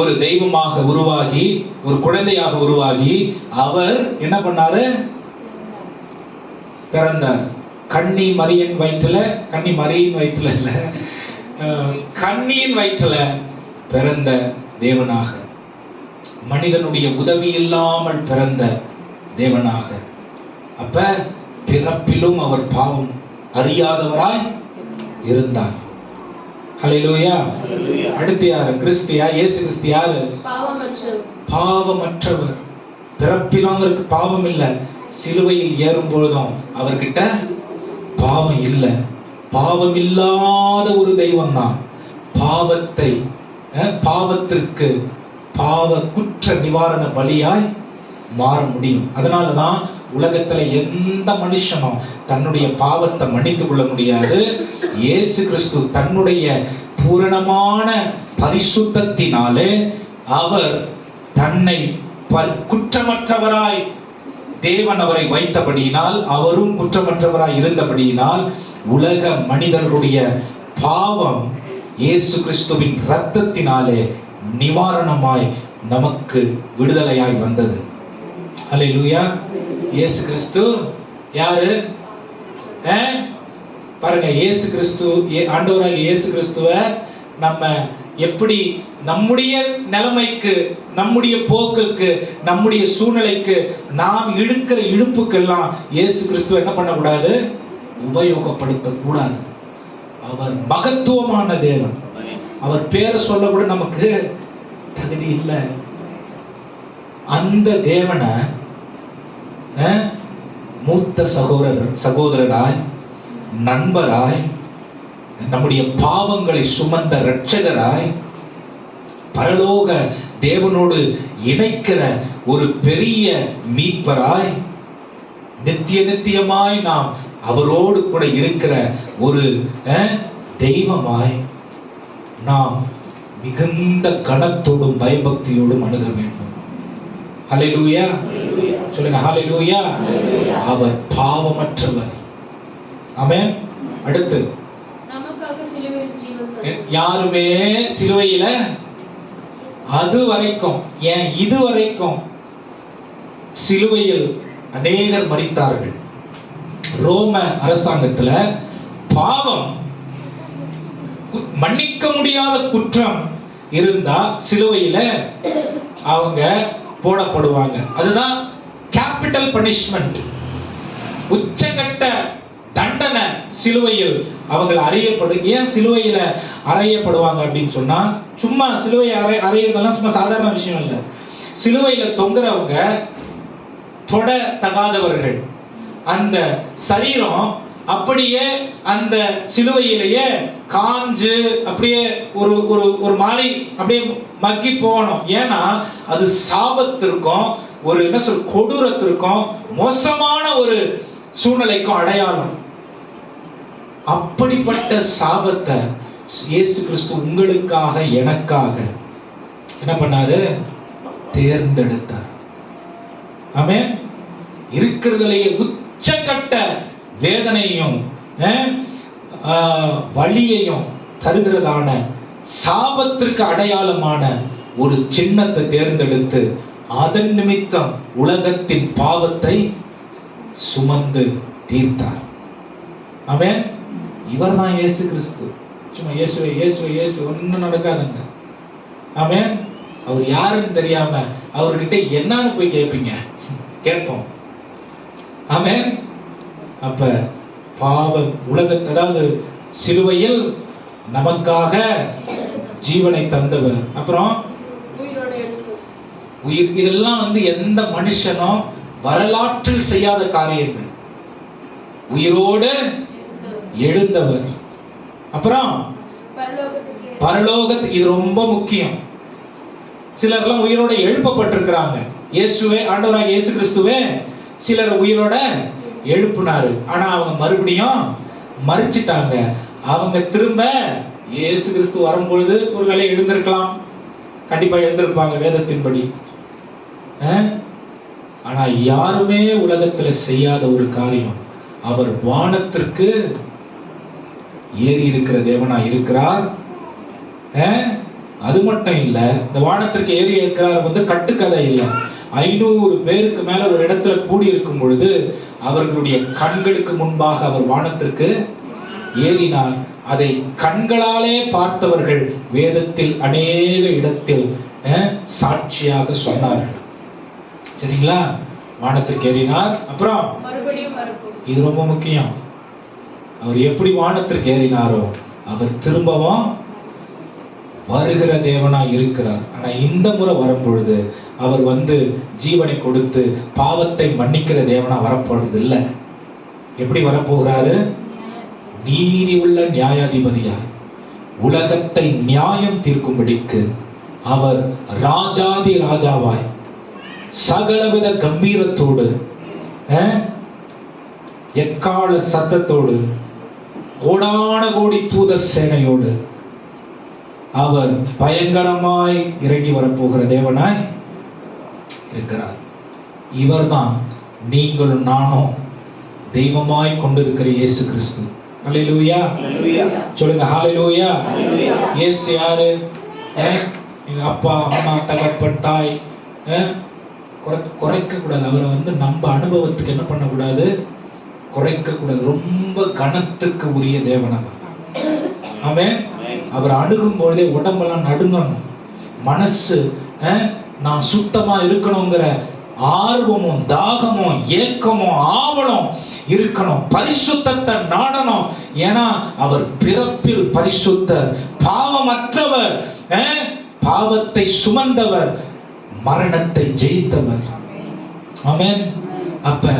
ஒரு தெய்வமாக உருவாகி, ஒரு குழந்தையாக உருவாகி அவர் என்ன பண்ணாரு? பிறந்தார். கன்னி மரியின் வயிற்றுல இல்ல, கன்னியின் வயிற்றுல பிறந்த தேவனாக, மனிதனுடைய உதவி இல்லாமல் பிறந்த தேவனாக. அப்ப பிறப்பிலும் அவர் பாவம் அறியாதவராய் இருந்தார். ஹல்லேலூயா. அடுத்து யாரு? கிறிஸ்தியா? இயேசு கிறிஸ்து யாரு? பாவமற்றவர். பிறப்பிலும் அவருக்கு பாவம் இல்லை. சிலுவையில் ஏறும் பொழுதும் அவர்கிட்ட பாவம் இல்லை. பாவம் இல்லாத ஒரு தெய்வம் தான் பாவத்திற்கு பாவ குற்ற நிவாரண பலியாய் மாற முடியும். அதனாலதான் உலகத்துல எந்த மனுஷனும் தன்னுடைய பாவத்தை மன்னித்துக் கொள்ள முடியாது. இயேசு கிறிஸ்து தன்னுடைய பூரணமான பரிசுத்தத்தினாலே அவர் தன்னை குற்றமற்றவராய் தேவன் அவரை வைத்தபடியினால், அவரும் குற்றமற்றவராய் இருந்தபடியினால் உலக மனிதர்களுடைய பாவம் இயேசு கிறிஸ்துவின் இரத்தத்தினாலே நிவாரணமாய் நமக்கு விடுதலையாய் வந்தது. அல்லேலூயா. இயேசு கிறிஸ்து யாரு? பாருங்க, இயேசு கிறிஸ்து, ஆண்டவராகிய இயேசு கிறிஸ்துவை நம்ம எப்படி நம்முடைய நிலைமைக்கு, நம்முடைய போக்குக்கு, நம்முடைய சூழ்நிலைக்கு நாம் இழுக்கிற இழுப்புக்கெல்லாம் இயேசு கிறிஸ்துவ என்ன பண்ணக்கூடாது? உபயோகப்படுத்த கூடாது. அவர் மகத்துவமான தேவன். அவர் பேரை சொல்ல கூட நமக்கு தகுதி இல்லை. அந்த தேவனை மூத்த சகோதரராய், நண்பராய், நம்முடைய பாவங்களை சுமந்த இரட்சகராய், பரலோக தேவனோடு இணைக்கிற ஒரு பெரிய மீட்பராய், நித்தியமாய் நாம் அவரோடு கூட இருக்கிற ஒரு தெய்வமாய் நாம் மிகுந்த கனத்தோடும் பயபக்தியோடும் அணுக வேண்டும். ஹல்லேலூயா. சொல்லுங்க, ஹல்லேலூயா. அவர் பாவமற்றவர். ஆமென். அடுத்து, யாருமே சிலுவையில அது வரைக்கும், ஏன் இதுவரைக்கும் சிலுவையில் அநேகர் மரித்தார்கள். ரோம அரசாங்கத்துல பாவம், மன்னிக்க முடியாத குற்றம் இருந்தா சிலுவையில அவங்க போடப்படுவாங்க. அதுதான் கேபிட்டல் பனிஷ்மெண்ட், உச்சகட்ட தண்டனை. சிலுவையில் அவங்கள் அறையப்படும். ஏன் சிலுவையில அறையப்படுவாங்க அப்படின்னு சொன்னா, சும்மா சிலுவை அறையறதெல்லாம் சும்மா சாதாரண விஷயம் இல்லை. சிலுவையில தொங்குறவங்க தொட தகாதவர்கள். அந்த சரீரம் அப்படியே அந்த சிலுவையிலேயே காஞ்சு அப்படியே ஒரு மாதிரி அப்படியே மக்கி போகணும். ஏன்னா அது சாபத்திற்கும் ஒரு என்ன சொல் கொடூரத்திற்கும் மோசமான ஒரு சூழ்நிலைக்கும் அடையாளம். அப்படிப்பட்ட சாபத்தை இயேசு கிறிஸ்து உங்களுக்காக எனக்காக என்ன பண்ணாரு? தேர்ந்தெடுத்தார். ஆமென். இருக்கிறதுலேயே உச்சக்கட்ட வேதனையும் வலியையும் தருகிறதான சாபத்திற்கு அடையாளமான ஒரு சின்னத்தை தேர்ந்தெடுத்து அதன் நிமித்தம் உலகத்தின் பாவத்தை சுமந்து தீர்த்தார். ஆமென். இவர் தான் இயேசு கிறிஸ்து. சும்மா இயேசுவே இயேசுவே இயேசு ஒன்னும் நடக்காதுங்க. ஆமென். அவர் யாருன்னு தெரியாம அவர்கிட்ட என்னன்னு போய் கேட்போம். ஆமென். அப்ப பாவம் உலகத்தை, அதாவது சிலுவையில் நமக்காக ஜீவனை தந்தவர், அப்புறம் உயிர். இதெல்லாம் எந்த மனுஷனும் வரலாற்றில் செய்யாத காரியங்கள். உயிரோடு எழுந்தவர், அப்புறம் பரலோகத்துக்கு. இது ரொம்ப முக்கியம். சிலர்லாம் உயிரோட எழுப்பப்பட்டிருக்கிறாங்க. இயேசுவே, ஆண்டவராகிய இயேசு கிறிஸ்துவே சிலர் உயிரோட எழுப்புனாரு. ஆனா அவங்க மறுபடியும் மறிச்சிட்டாங்க. அவங்க திரும்ப இயேசு கிறிஸ்து வரும்பொழுது ஒருவேளை எழுந்திருக்கலாம், கண்டிப்பா எழுந்திருப்பாங்க வேதத்தின்படி. ஆனா யாருமே உலகத்துல செய்யாத ஒரு காரியம், அவர் வானத்திற்கு ஏறி இருக்கிற தேவனா இருக்கிறார். அது மட்டும் இல்ல, இந்த வானத்திற்கு ஏறி இருக்கிறார் வந்து கட்டுக்கதை இல்லை. 500 பேருக்கு மேல ஒரு இடத்துல கூடி இருக்கும் பொழுது அவர்களுடைய கண்களுக்கு முன்பாக அவர் வானத்திற்கு ஏறினார். அதை கண்களாலே பார்த்தவர்கள் வேதத்தில் அநேக இடத்தில் சாட்சியாக சொன்னார்கள். சரிங்களா? வானத்திற்கு ஏறினார். அப்புறம் இது ரொம்ப முக்கியம், அவர் எப்படி வானத்திற்கு ஏறினாரோ அவர் திரும்பவும் வருகிற தேவனாய் இருக்கிறார். ஆனா இந்த முறை வரும்பொழுது அவர் வந்து ஜீவனை கொடுத்து பாவத்தை மன்னிக்கிற தேவனா வரப்போறது இல்லை. எப்படி வரப்போகிறாரு? நீதி உள்ள நியாயாதிபதியா உலகத்தை நியாயம் தீர்க்கும்படிக்கு அவர் ராஜாதி ராஜாவாய் சகலவித கம்பீரத்தோடு எக்கால சத்தத்தோடு கோடான கோடி தூதர் சேனையோடு அவர் பயங்கரமாய் இறங்கி வரப்போகிற தேவனாய் இருக்கிறார். இவர்தான் நீங்களும் நானும் தெய்வமாய் கொண்டிருக்கிற இயேசு கிறிஸ்து. ஹல்லேலூயா, சொல்லுங்க ஹல்லேலூயா. இயேசு யாரு? எங்க அப்பா அம்மா தகப்பன் தாய் குறைக்க கூடாது. அவரை வந்து நம்ம அனுபவத்துக்கு என்ன பண்ணக்கூடாது? குறைக்க கூடாது. ரொம்ப கனத்துக்கு உரிய தேவன் அவர். ஆமென். அவர் அணுகும் பொழுதே உடம்பெல்லாம் நடுங்கணும், மனசு நான் சுத்தமா இருக்கணுங்கிற ஆர்வமும் தாகமும் ஏக்கமும் ஆவலும் இருக்கணும், பரிசுத்தத்தை நாடணும். ஏன்னா அவர் பிறப்பில் பரிசுத்தர், பாவமற்றவர், பாவத்தை சுமந்தவர், மரணத்தை ஜெயித்தவர். ஆமென். அப்ப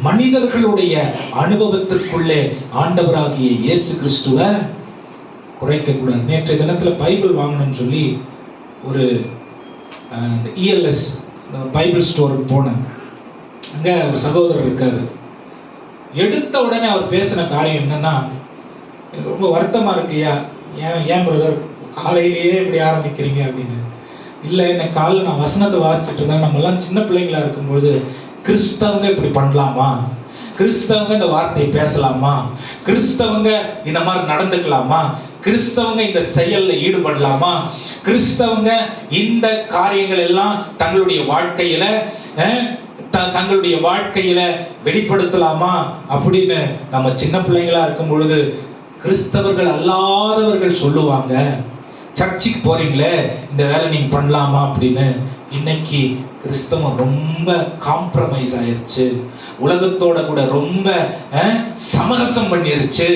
மனிதர்களுடைய அனுபவத்திற்குள்ளே ஆண்டவராகிய இயேசு கிறிஸ்துவை குறைக்க கூடாது. நேற்றைய தினத்துல பைபிள் வாங்கணும்னு சொல்லி ஒரு ELS பைபிள் ஸ்டோருக்கு போனேன். அங்க ஒரு சகோதரர் இருக்காரு. எடுத்த உடனே அவர் பேசின காரியம் என்னன்னா, எனக்கு ரொம்ப வருத்தமா இருக்குயா, ஏன் பிரதர் காலையிலேயே இப்படி ஆரம்பிக்கிறீங்க அப்படின்னு. இல்லை, எனக்கு காலையில் நான் வசனத்தை வாசிச்சுட்டு இருந்தேன். நம்ம எல்லாம் சின்ன பிள்ளைங்களா இருக்கும்பொழுது கிறிஸ்தவங்க இப்படி பண்ணலாமா, கிறிஸ்தவங்க இந்த வார்த்தையை பேசலாமா, கிறிஸ்தவங்க இந்த மாதிரி நடந்துக்கலாமா, கிறிஸ்தவங்க இந்த செயல்ல ஈடுபடலாமா, கிறிஸ்தவங்க இந்த காரியங்கள் எல்லாம் தங்களுடைய வாழ்க்கையில வெளிப்படுத்தலாமா அப்படின்னு நம்ம சின்ன பிள்ளைங்களா இருக்கும் பொழுது கிறிஸ்தவர்கள் அல்லாதவர்கள் சொல்லுவாங்க, சர்ச்சுக்கு போறீங்களே இந்த வேலை நீங்க பண்ணலாமா அப்படின்னு. இன்னைக்கு கிறிஸ்தவம் ரொம்ப காம்ப்ரமைஸ் ஆயிருச்சு, உலகத்தோட கூட ரொம்ப சமரசம் பண்ணிருச்சு.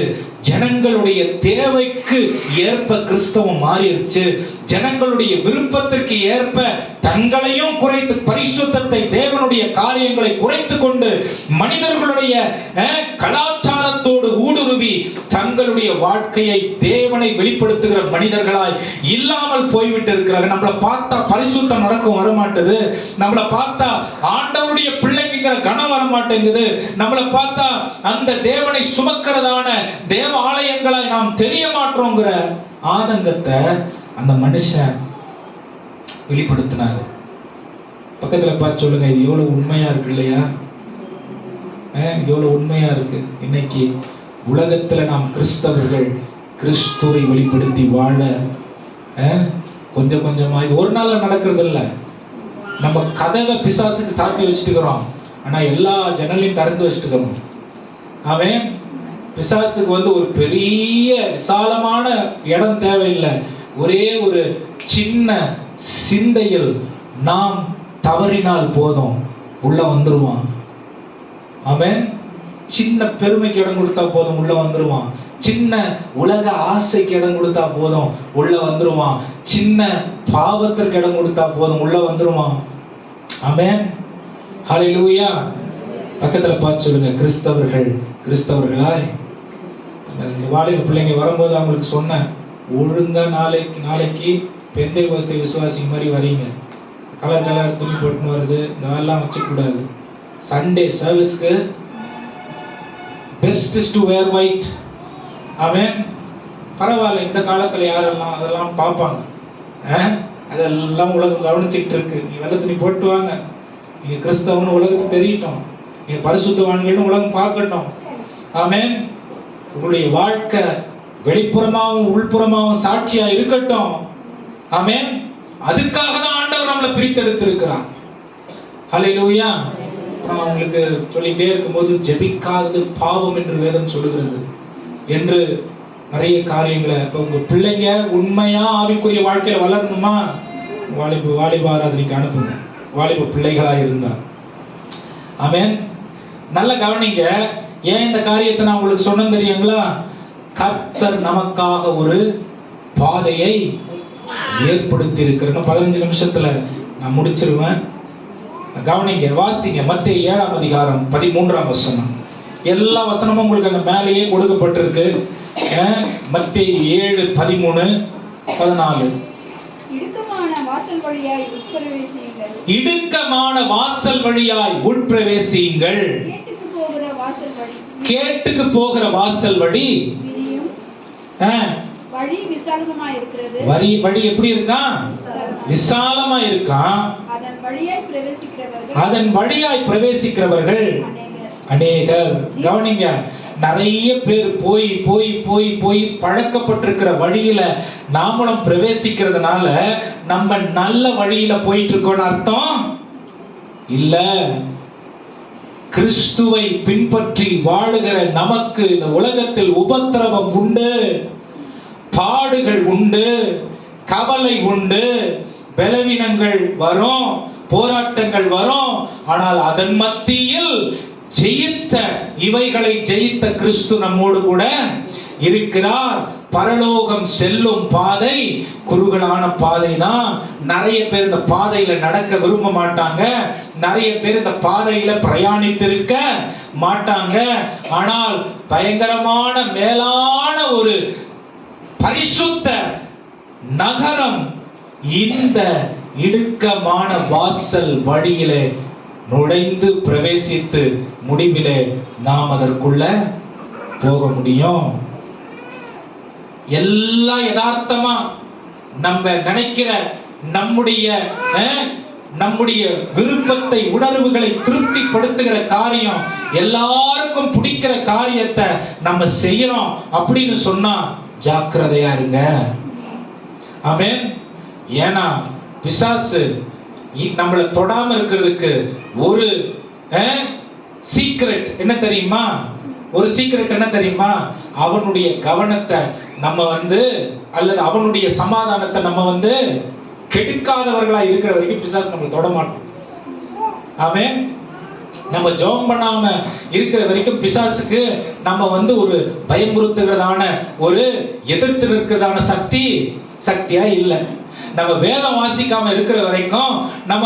ஜனங்களுடைய தேவைக்கு ஏற்ப கிறிஸ்தவம் மாறிடுச்சு. ஜனங்களுடைய விருப்பத்திற்கு ஏற்ப தங்களையும் குறைத்து, பரிசுத்தத்தை தேவனுடைய காரியங்களை குறைத்து கொண்டு மனிதர்களுடைய கலாச்சாரத்தோடு ஊடுருவி தங்களுடைய வாழ்க்கையை தேவனை வெளிப்படுத்துகிற மனிதர்களாய் இல்லாமல் போய்விட்டு இருக்கிறார்கள். நம்மளை பார்த்தா பரிசுத்தம் நடக்கும் வரமாட்டேது, நம்மளை பார்த்தா ஆண்டவருடைய பிள்ளைங்கிற கனம் வரமாட்டேங்குது, நம்மளை பார்த்தா அந்த தேவனை சுமக்கிறதான தேவ ஆலயங்களாய் நாம் தெரிய மாட்டோங்கிற ஆதங்கத்தை அந்த மனுஷன் வெளிப்படுத்தினாரு. பக்கத்துல பார்த்து சொல்லுங்க, இது எவ்வளவு உண்மையா இருக்கு இல்லையா? எவ்வளவு உண்மையா இருக்கு. இன்னைக்கு உலகத்துல நாம் கிறிஸ்தவர்கள் கிறிஸ்துவை வெளிப்படுத்தி வாழ கொஞ்சம் கொஞ்சமா, இது ஒரு நாள்ல நடக்கிறது இல்ல. நம்ம கதவை பிசாசுக்கு சாத்தி வச்சுட்டுக்கிறோம், ஆனா எல்லா ஜன்னலையும் திறந்து வச்சுட்டுக்கிறோம். அவன் பிசாசுக்கு வந்து ஒரு பெரிய விசாலமான இடம் தேவையில்லை. ஒரே ஒரு சின்ன சிந்தையில் நாம் தவறினால் போதும் உள்ள வந்துருவான். அவன் சின்ன பெருமைக்கு இடம் கொடுத்தா போதும் உள்ள வந்துருவான். சின்ன உலக ஆசைக்கு இடம் கொடுத்தா போதும் உள்ள வந்துருவான். சின்ன பாவத்திற்கு இடம் கொடுத்தா போதும் உள்ள வந்துருவான். ஆமென். ஹல்லேலூயா. பக்கத்துல பார்த்து சொல்லுங்க, கிறிஸ்தவர்களாய் வாலிப பிள்ளைங்க வரும்போது அவங்களுக்கு சொன்னேன், ஒழுங்கா நாளைக்கு பெந்தைகோஸ்தே விசுவாசி மாதிரி வரீங்க. கலர் துணி போட்டுன்னு வருது, இந்த மாதிரிலாம் வச்சுக்கூடாது. சண்டே சர்வீஸ்க்கு best is to wear white. Amen. பரவாயில்ல, இந்த காலத்துல யாரெல்லாம் அதெல்லாம் பார்ப்பாங்க. அதெல்லாம் உலகம் கவனிச்சுட்டு இருக்கு. நீ வெள்ளை துணி போட்டு வாங்க, நீங்க கிறிஸ்தவன்னு உலகத்துக்கு தெரியட்டும், நீங்க பரிசுத்தவான்கள்னு உலகம் பார்க்கட்டும். ஆமென். உங்களுடைய வாழ்க்கை வெளிப்புறமாவும் உள்புறமாவும் சாட்சியா இருக்கட்டும். ஆமென். அதுக்காக தான் ஆண்டவர் நம்மளை பிரித்தெடுத்து இருக்கிறார். ஹல்லேலூயா. நான் உங்களுக்கு சொல்லிட்டே இருக்கும்போது ஜெபிக்காதது பாவம் என்று வேதம் சொல்லுகிறது என்று நிறைய காரியங்களை. இப்போ உங்க பிள்ளைங்க உண்மையா ஆவிக்குரிய வாழ்க்கையில வளரணுமா, வாலிப ஆராதனைக்கு அனுப்புங்க, வாலிப பிள்ளைகளா இருந்தா. ஆமென். நல்ல கவனிங்க. ஏன் இந்த காரியத்தை நான் உங்களுக்கு சொன்ன தெரியுங்களா? கர்த்தர் நமக்காக ஒரு பாதையை ஏற்படுத்தி இருக்கிறேன். 15 நிமிஷத்துல நான் முடிச்சிருவேன். கவனிங்க, வாசிங்க. மத்தேயு 7ஆம் அதிகாரம் 13ஆம் வசனம். எல்லா வசனமும் உங்களுக்கு அங்க மேலேயே கொடுக்கப்பட்டிருக்கு. மத்தேயு 7:13, 14. இடுக்கமான வாசல் வழியாய் உட்பிரவேசியுங்கள். இடுக்கமான வாசல் வழியாய் உட்பிரவேசியுங்கள். கேட்டுக்கு போகிற வாசல் வழி விரியும். வழி விசாலமா இருக்கிறது. வழி எப்படி இருக்கா? விசாலமா இருக்கா. அதன் வழியாய் பிரவேசிக்கிறவர்கள் அநேகர். கவனிங்க, நிறைய பேர் போய் போய் போய் போய் பழக்கப்பட்டிருக்கிற வழியில நாமளும் பிரவேசிக்கிறதுனால நம்ம நல்ல வழியில போயிட்டு இருக்கோம்னு அர்த்தம் இல்ல. கிறிஸ்துவை பின்பற்றி வாழுகிற நமக்கு இந்த உலகத்தில் உபத்திரவம் உண்டு, பாடுகள் உண்டு, கவலை உண்டு, பலவீனங்கள் வரும், போராட்டங்கள் வரும். ஆனால் அதன் மத்தியில் இவைகளை ஜெயித்த கிறிஸ்து நம்மோடு கூட இருக்கிறார். பரலோகம் செல்லும் பாதை குறுகலான பாதை தான். நிறைய பேர் இந்த பாதையில நடக்க விரும்ப மாட்டாங்க, நிறைய பேர் இந்த பாதையில பிரயாணித்திருக்க மாட்டாங்க. ஆனால் பயங்கரமான மேலான ஒரு பரிசுத்த நகரம் இந்த இடுக்கமான வாசல் வழியிலே நுழைந்து பிரவேசித்து முடிவிலே நாம் அதற்குள்ள போக முடியும். எல்லாம் யதார்த்தமா நம்ம நினைக்கிற நம்முடைய விருப்பத்தை உணர்வுகளை திருப்திப்படுத்துகிற காரியம், எல்லாருக்கும் பிடிக்கிற காரியத்தை நம்ம செய்யறோம் அப்படின்னு சொன்னா ஜாக்கிரதையா இருங்க. ஆமென். ஏன்னா பிசாசு நம்மளை தொடாம இருக்கிறதுக்கு ஒரு சீக்ரெட் என்ன தெரியுமா? ஒரு சீக்ரெட் என்ன தெரியுமா? அவனுடைய கவனத்தை நம்ம அல்லது அவனுடைய சமாதானத்தை நம்ம கெடுக்காதவர்களா இருக்கிற வரைக்கும் பிசாசு நம்மளை தொட மாட்டோம். ஆமென். நம்ம ஜெபம் பண்ணாம இருக்கிற வரைக்கும் பிசாசுக்கு நம்ம ஒரு பயமுறுத்துகிறதான ஒரு எதிர்த்து நிற்கிறதான சக்தியா இல்லை. நம்ம வேதம் வாசிக்காம இருக்கிற வரைக்கும் நம்ம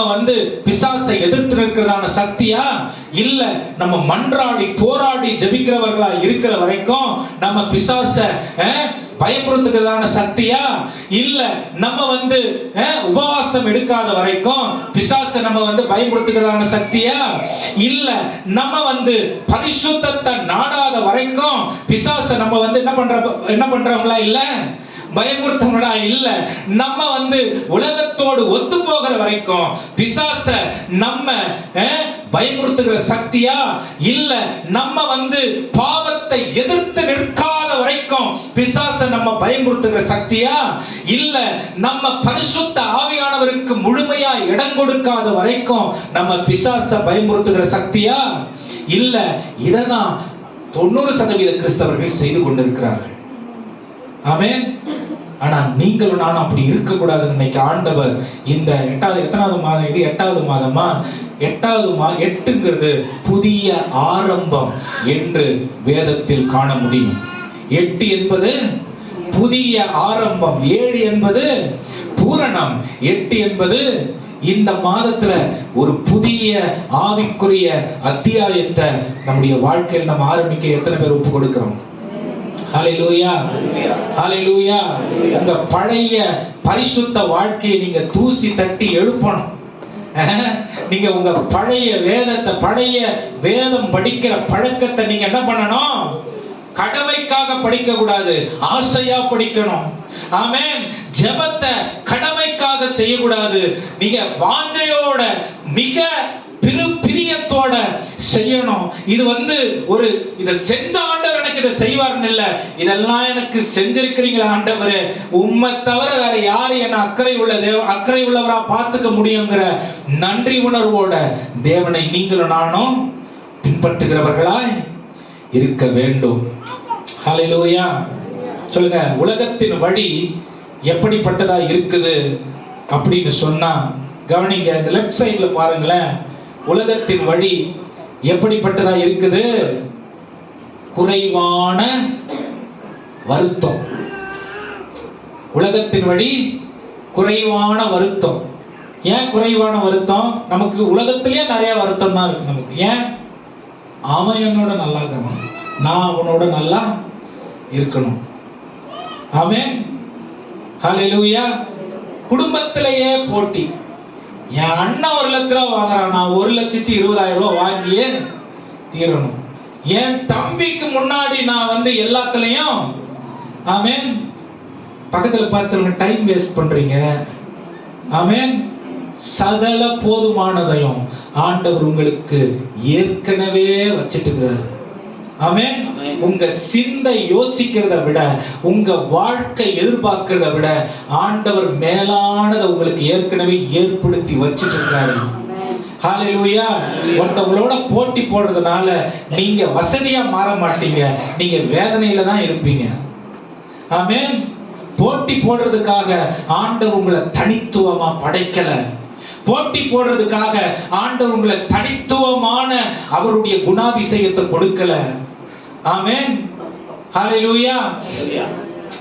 பிசாசை எதிர்த்து நிற்கிறதான சக்தியா இல்ல. நம்ம மன்றாடி போராடி ஜெபிக்கிறவர்களா இருக்கிற வரைக்கும் நம்ம பிசாசை பயமுறுத்துகிறதான சக்தியா இல்ல. நம்ம உபவாசம் எடுக்காத வரைக்கும் பிசாசை நம்ம பயமுறுத்துகிறதான சக்தியா இல்ல. நம்ம பரிசுத்தத்தை நாடாத வரைக்கும் பிசாசை நம்ம என்ன பண்றவங்களா இல்ல, பயமுறுத்தவங்களா இல்ல. நம்ம உலகத்தோடு ஒத்து போகிற வரைக்கும் பிசாச நம்ம பயமுறுத்துகிற சக்தியா இல்ல. நம்ம பாவத்தை எதிர்த்து நிற்காத வரைக்கும் பிசாச நம்ம பயமுறுத்துகிற சக்தியா இல்ல. நம்ம பரிசுத்த ஆவியானவருக்கு முழுமையா இடம் கொடுக்காத வரைக்கும் நம்ம பிசாச பயமுறுத்துகிற சக்தியா இல்ல. இததான் 90% கிறிஸ்தவர்கள் செய்து கொண்டிருக்கிறார்கள். ஆமென். ஆனா நீங்களும் நானும் அப்படி இருக்க கூடாது. இன்னைக்கு ஆண்டவர் இந்த எட்டாவது மாதம், இது 8வது மாதமா? 8ங்கிறது புதிய ஆரம்பம் என்று வேதத்தில் காண முடியும். 8 என்பது புதிய ஆரம்பம், 7 என்பது பூரணம், 8 என்பது இந்த மாதத்துல ஒரு புதிய ஆவிக்குரிய அத்தியாயத்தை நம்முடைய வாழ்க்கையில் நம்ம ஆரம்பிக்க எத்தனை பேர் ஒப்பு கொடுக்கிறோம்? ஹல்லேலூயா, ஹல்லேலூயா. உங்க பழைய பரிசுத்த வாழ்க்கையை நீங்க தூசி தட்டி எழுப்பணும். நீங்க உங்க பழைய வேதத்தை, பழைய வேதம் படிக்கிற பழக்கத்தை நீங்க என்ன பண்ணணும்? கடமைக்காக படிக்க கூடாது, ஆசையா படிக்கணும். ஆமென். ஜெபத்தை கடமைக்காக செய்யக்கூடாது, நீங்க வாஞ்சையோட மிக பிரியத்தோட செய்யணும். இது ஒரு இதை செஞ்ச ஆண்டவர் எனக்கு இதை செய்வார்னு இல்ல, இதெல்லாம் எனக்கு செஞ்சிருக்கிறீங்களா ஆண்டவரே, உம்மை தவிர வேற யாரு என்ன அக்கறை உள்ளவரா பார்த்துக்க முடியுங்கிற நன்றி உணர்வோட தேவனை நீங்களும் நானும் பின்பற்றுகிறவர்களாய் இருக்க வேண்டும். ஹல்லேலூயா. சொல்லுங்க, உலகத்தின் வழி எப்படிப்பட்டதா இருக்குது அப்படின்னு சொன்னா கவனிங்க. இந்த லெஃப்ட் சைடுல பாருங்களேன், உலகத்தின் வழி எப்படிப்பட்டதா இருக்குது? குறைவான வருத்தம். உலகத்தின் வழி குறைவான வருத்தம். ஏன் குறைவான வருத்தம்? நமக்கு உலகத்திலேயே நிறைய வருத்தம் தான் இருக்கு நமக்கு. ஏன்? அவன் என்னோட நல்லா இருக்கணும், நான் அவனோட நல்லா இருக்கணும். ஆமென். ஹல்லேலூயா. குடும்பத்திலேயே போட்டி. என் அண்ணன் 1 லட்ச ரூபா வாங்குறான், நான் 1,20,000 ரூபாய் வாங்கியே தீரணும். என் தம்பிக்கு முன்னாடி நான் எல்லாத்துலயும், ஆமென். பக்கத்துல பார்த்து சொல்லுங்க, டைம் வேஸ்ட் பண்றீங்க. ஆமென். சகல போதுமானதையும் ஆண்டவர் உங்களுக்கு ஏற்கனவே வச்சிட்டு இருக்கிறார். ஆமென். உங்க சிந்தை யோசிக்கிறத விட, உங்க வாழ்க்கை எதிர்பார்க்கிறத விட ஆண்டவர் மேலானதை உங்களுக்கு ஏற்கனவே ஏற்படுத்தி வச்சிட்டு இருக்காரு. ஹல்லேலூயா. ஒருத்தவங்களோட போட்டி போடுறதுனால நீங்க வசதியா மாற மாட்டீங்க, நீங்க வேதனையில தான் இருப்பீங்க. ஆமென். போட்டி போடுறதுக்காக ஆண்டவர் உங்களை தனித்துவமா படைக்கல. போட்டி போடுறதுக்காக ஆண்டவர் உங்களை தனித்துவமான அவருடைய குணாதிசயத்தை கொடுக்கல. ஆமென். ஹல்லேலூயா.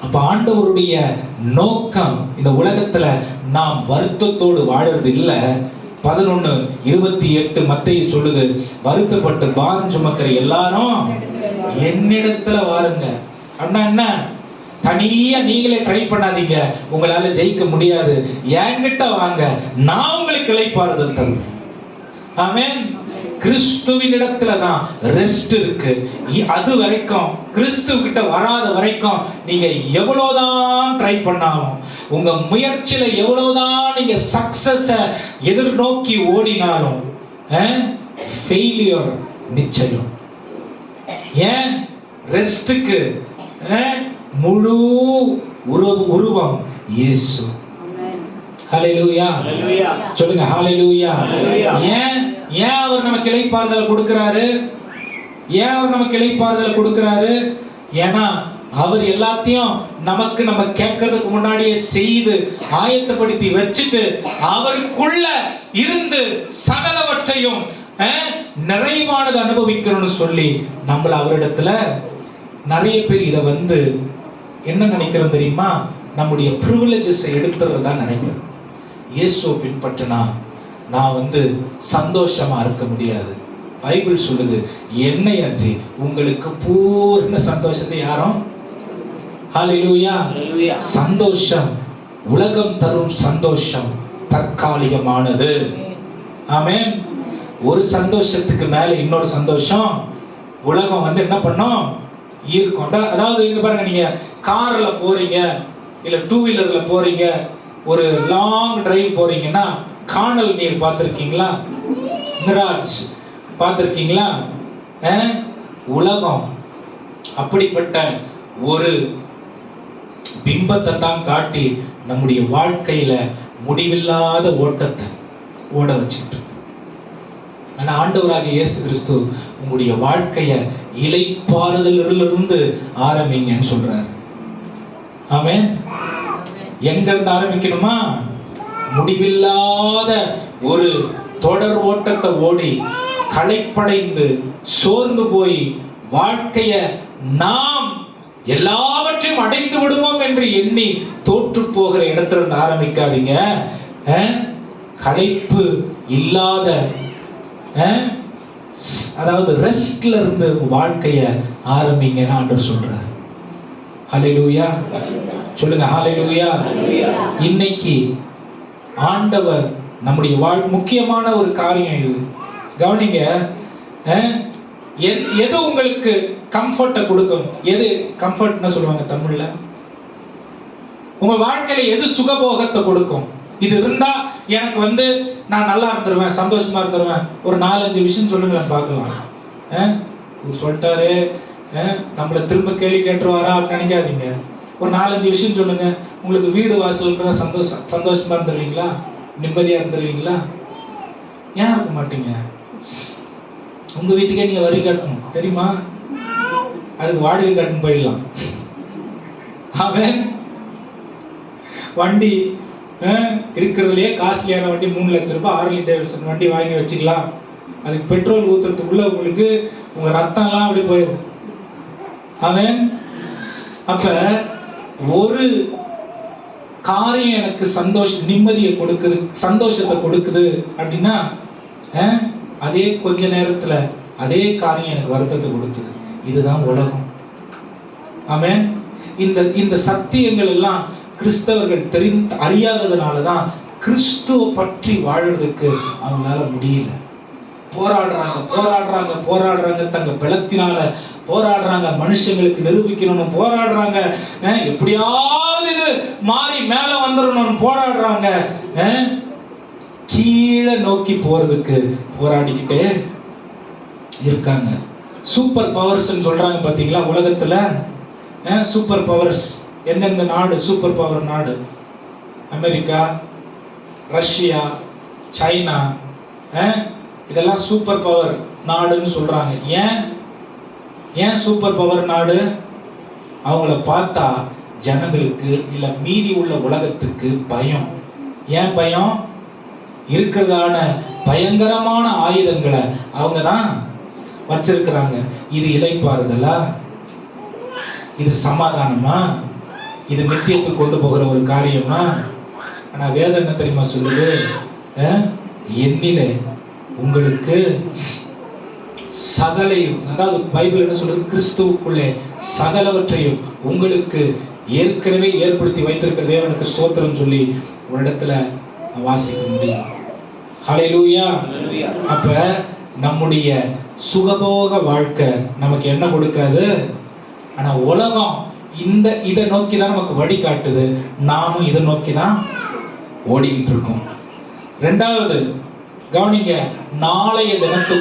அப்ப ஆண்டவருடைய நோக்கம் இந்த உலகத்துல நாம் வருத்தத்தோடு வாழறது இல்ல. 11:28 மத்தேயு சொல்லுது, வருத்தப்பட்டு பாரம் சுமக்கிற எல்லாரும் என்னிடத்துல வாருங்க. அண்ணா என்ன, தனியா நீங்களே ட்ரை பண்ணாதீங்க, உங்களால ஜெயிக்க முடியாது. என்கிட்ட வாங்க, நான் உங்களுக்கு இளைப்பாறுதல் தருவேன். ஆமென். கிறிஸ்துவின் இடத்துல தான் ரெஸ்ட் இருக்கு. அது வரைக்கும், கிறிஸ்துவ கிட்ட வராத வரைக்கும் நீங்க எவ்வளவுதான் ட்ரை பண்ணாலும், உங்க முயற்சியில எவ்வளவுதான் நீங்க சக்சஸ எதிர்நோக்கி ஓடினாலும் ஃபெயிலியர் நிச்சயம். ஏன்? ரெஸ்டுக்கு முழு உருவம் இயேசு. ஹல்லேலூயா. சொல்லுங்க ஹல்லேலூயா. ஏன் அவர் நமக்கு இளைப்பாறுதல் கொடுக்கிறாரு? ஏன் அவர் நமக்கு இளைப்பாறுதல் கொடுக்கிறாரு? ஏன்னா அவர் எல்லாத்தையும் நமக்கு நம்ம கேட்கறதுக்கு முன்னாடியே செய்து ஆயத்தப்படுத்தி வச்சுட்டு அவருக்குள்ள இருந்து சகலவற்றையும் நிறைவானது அனுபவிக்கணும்னு சொல்லி நம்மள அவரிடத்துல நிறைய பேர் இதை என்ன நினைக்கிறோம் தெரியுமா? நம்முடைய பிரிவிலேஜஸ் எடுத்துறதா நினைக்கிறோம். இயேசுவை பின்பற்றினா நான் சந்தோஷமா இருக்க முடியாது. பைபிள் சொல்லுது, என்னை அன்றி உங்களுக்கு பூர்ண சந்தோஷத்தை யாரும். ஹல்லேலூயா. சந்தோஷம், உலகம் தரும் சந்தோஷம் தற்காலிகமானது. ஆமென். ஒரு சந்தோஷத்துக்கு மேல இன்னொரு சந்தோஷம் உலகம் என்ன பண்ணும்? ஈர்க்கும். அதாவது இங்க பாருங்க, நீங்க கார்ல போறீங்க, இல்ல 2 வீலர்ல போறீங்க, ஒரு லாங் டிரைவ் போறீங்கன்னா காணல் நீர் பார்த்திருக்கீங்களா? மிராஜ் பார்த்திருக்கீங்களா? உலகம் அப்படிப்பட்ட ஒரு பிம்பத்தை தான் காட்டி நம்முடைய வாழ்க்கையில முடிவில்லாத ஓட்டத்தை ஓட வச்சுட்டு. ஆனா ஆண்டவராகிய இயேசு கிறிஸ்து உங்களுடைய வாழ்க்கைய இளைப்பாறுதலிலிருந்து ஆரம்பிங்கன்னு சொல்றாரு. ஆமென். எங்க இருந்து ஆரம்பிக்கணுமா? முடிவில்லாத ஒரு தொடர் ஓட்டத்தை ஓடி களைப்படைந்து சோர்ந்து போய் வாழ்க்கைய நாம் எல்லாவற்றையும் அடைந்து விடுவோம் என்று எண்ணி தோற்று போகிற இடத்துல இருந்து ஆரம்பிக்காதீங்க. களைப்பு இல்லாத, அதாவது ரெஸ்ட்ல இருந்து வாழ்க்கைய ஆரம்பிங்கன்னு ஆண்டவர் சொல்றார். ஹல்லேலூயா. சொல்லுங்க ஹல்லேலூயா. இன்னைக்கு ஆண்டவர் நம்முடைய முக்கியமான ஒரு காரியம் இது. கவனிங்க, எது உங்களுக்கு கம்ஃபர்ட்டை கொடுக்கும்? எது கம்ஃபர்ட்னு சொல்லுவாங்க தமிழ்ல? உங்க வாழ்க்கையில எது சுகபோகத்தை கொடுக்கும்? இது இருந்தா எனக்கு நான் நல்லா இருந்துருவேன், சந்தோஷமா இருந்துருவேன். ஒரு 4-5 விஷயம் சொல்லுங்களேன் பார்க்கலாம். சொல்லிட்டாரு, நம்மள திரும்ப கேள்வி கேட்டுருவாரா நினைக்காதீங்க. ஒரு 4-5 விஷயம் சொல்லுங்க. உங்களுக்கு வீடு வாசல் இருக்கிற சந்தோஷமா இருந்துருவீங்களா? நிம்மதியா இருந்துருவீங்களா? ஏன் இருக்க மாட்டீங்க? உங்க வீட்டுக்கே நீங்க வரி கட்டணும் தெரியுமா? அதுக்கு வாடகை கட்டணும் போயிடலாம். அவன் வண்டி இருக்கிறதுலயே காஸ்ட்லியான வண்டி 3 லட்சம் ரூபாய் ஹார்லி டேவிட்சன் வண்டி வாங்கி வச்சுக்கலாம். அதுக்கு பெட்ரோல் ஊத்துறதுக்குள்ள உங்களுக்கு உங்க ரத்தம் எல்லாம் அப்படி போயிடும். அவன் அப்ப ஒரு காரியம் எனக்கு நிம்மதியை கொடுக்குது, சந்தோஷத்தை கொடுக்குது அப்படின்னா அதே கொஞ்ச நேரத்துல அதே காரியம் எனக்கு வருத்தத்தை கொடுக்குது. இதுதான் உலகம். ஆமென். இந்த சத்தியங்கள் எல்லாம் கிறிஸ்தவர்கள் அறியாததுனாலதான் கிறிஸ்துவ பற்றி வாழறதுக்கு அவங்களால முடியல. போராடுறாங்க, தங்க பலத்தினால போராடுறாங்க, மனுஷங்களுக்கு நிரூபிக்கணும்னு போராடுறாங்க, எப்படியாவது இது மாறி மேல வந்துடணும்னு போராடுறாங்க, கீழே நோக்கி போறதுக்கு போராடிக்கிட்டே இருக்காங்க. சூப்பர் பவர்ஸ் சொல்றாங்க பாத்தீங்களா உலகத்துல? சூப்பர் பவர்ஸ் எந்தெந்த நாடு சூப்பர் பவர் நாடு? அமெரிக்கா, ரஷ்யா, சைனா, இதெல்லாம் சூப்பர் பவர் நாடுன்னு சொல்றாங்க. ஏன் சூப்பர் பவர் நாடு? அவங்கள பார்த்தா ஜனங்களுக்கு இல்ல மீதி உள்ள உலகத்துக்கு பயம். ஏன் பயம்? இருக்கிறதான பயங்கரமான ஆயுதங்களை அவங்க தான் வச்சிருக்கிறாங்க. இது இளைப்பாறுதலா? இது சமாதானமா? இது நித்தியத்துக்கு கொண்டு போகிற ஒரு காரியமா? ஆனா வேதம் என்ன தெரியுமா சொல்லுது? என்னிலே உங்களுக்கு சகலையும், அதாவது பைபிள் என்ன சொல்றது? கிறிஸ்துவுக்குள்ளே சகலவற்றையும் உங்களுக்கு ஏற்கனவே ஏற்படுத்தி வைத்திருக்கிற தேவனுக்கு ஸ்தோத்திரம் சொல்லி ஒரு இடத்துல வாசிக்க முடியும். ஹல்லேலூயா. அப்ப நம்முடைய சுகபோக வாழ்க்கை நமக்கு என்ன கொடுக்காது? ஆனா உலகம் இதை நோக்கி தான் நமக்கு வழி காட்டுது. நாமும் இதை நோக்கி தான் ஓடிக்கிட்டு இருக்கோம். 2வது கவனிங்க, நாளைய தினத்தை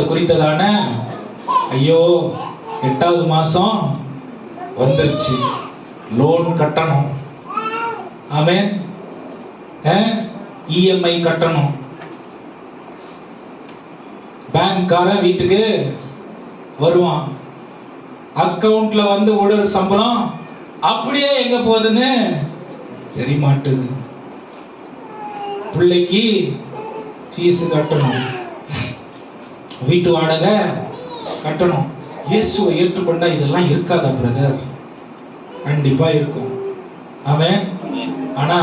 குறித்ததான ஐயோ 8வது மாசம் வந்துருச்சு, லோன் கட்டணும். ஆமென். இஎம்ஐ கட்டணும். பேங்க்காரன் வீட்டுக்கு வருவான், அக்கவுண்ட்ல ஒரு சம்பளம் அப்படியே எங்க போகுதுன்னு தெரிய மாட்டுது. பிள்ளைக்கு ஃபீஸ் கட்டணும், வீட்டு வாடகை கட்டணும். இயேசுவை ஏற்றுக்கொண்டா இதெல்லாம் இருக்காதா பிரதர்? கண்டிப்பா இருக்கும். ஆமென். ஆனா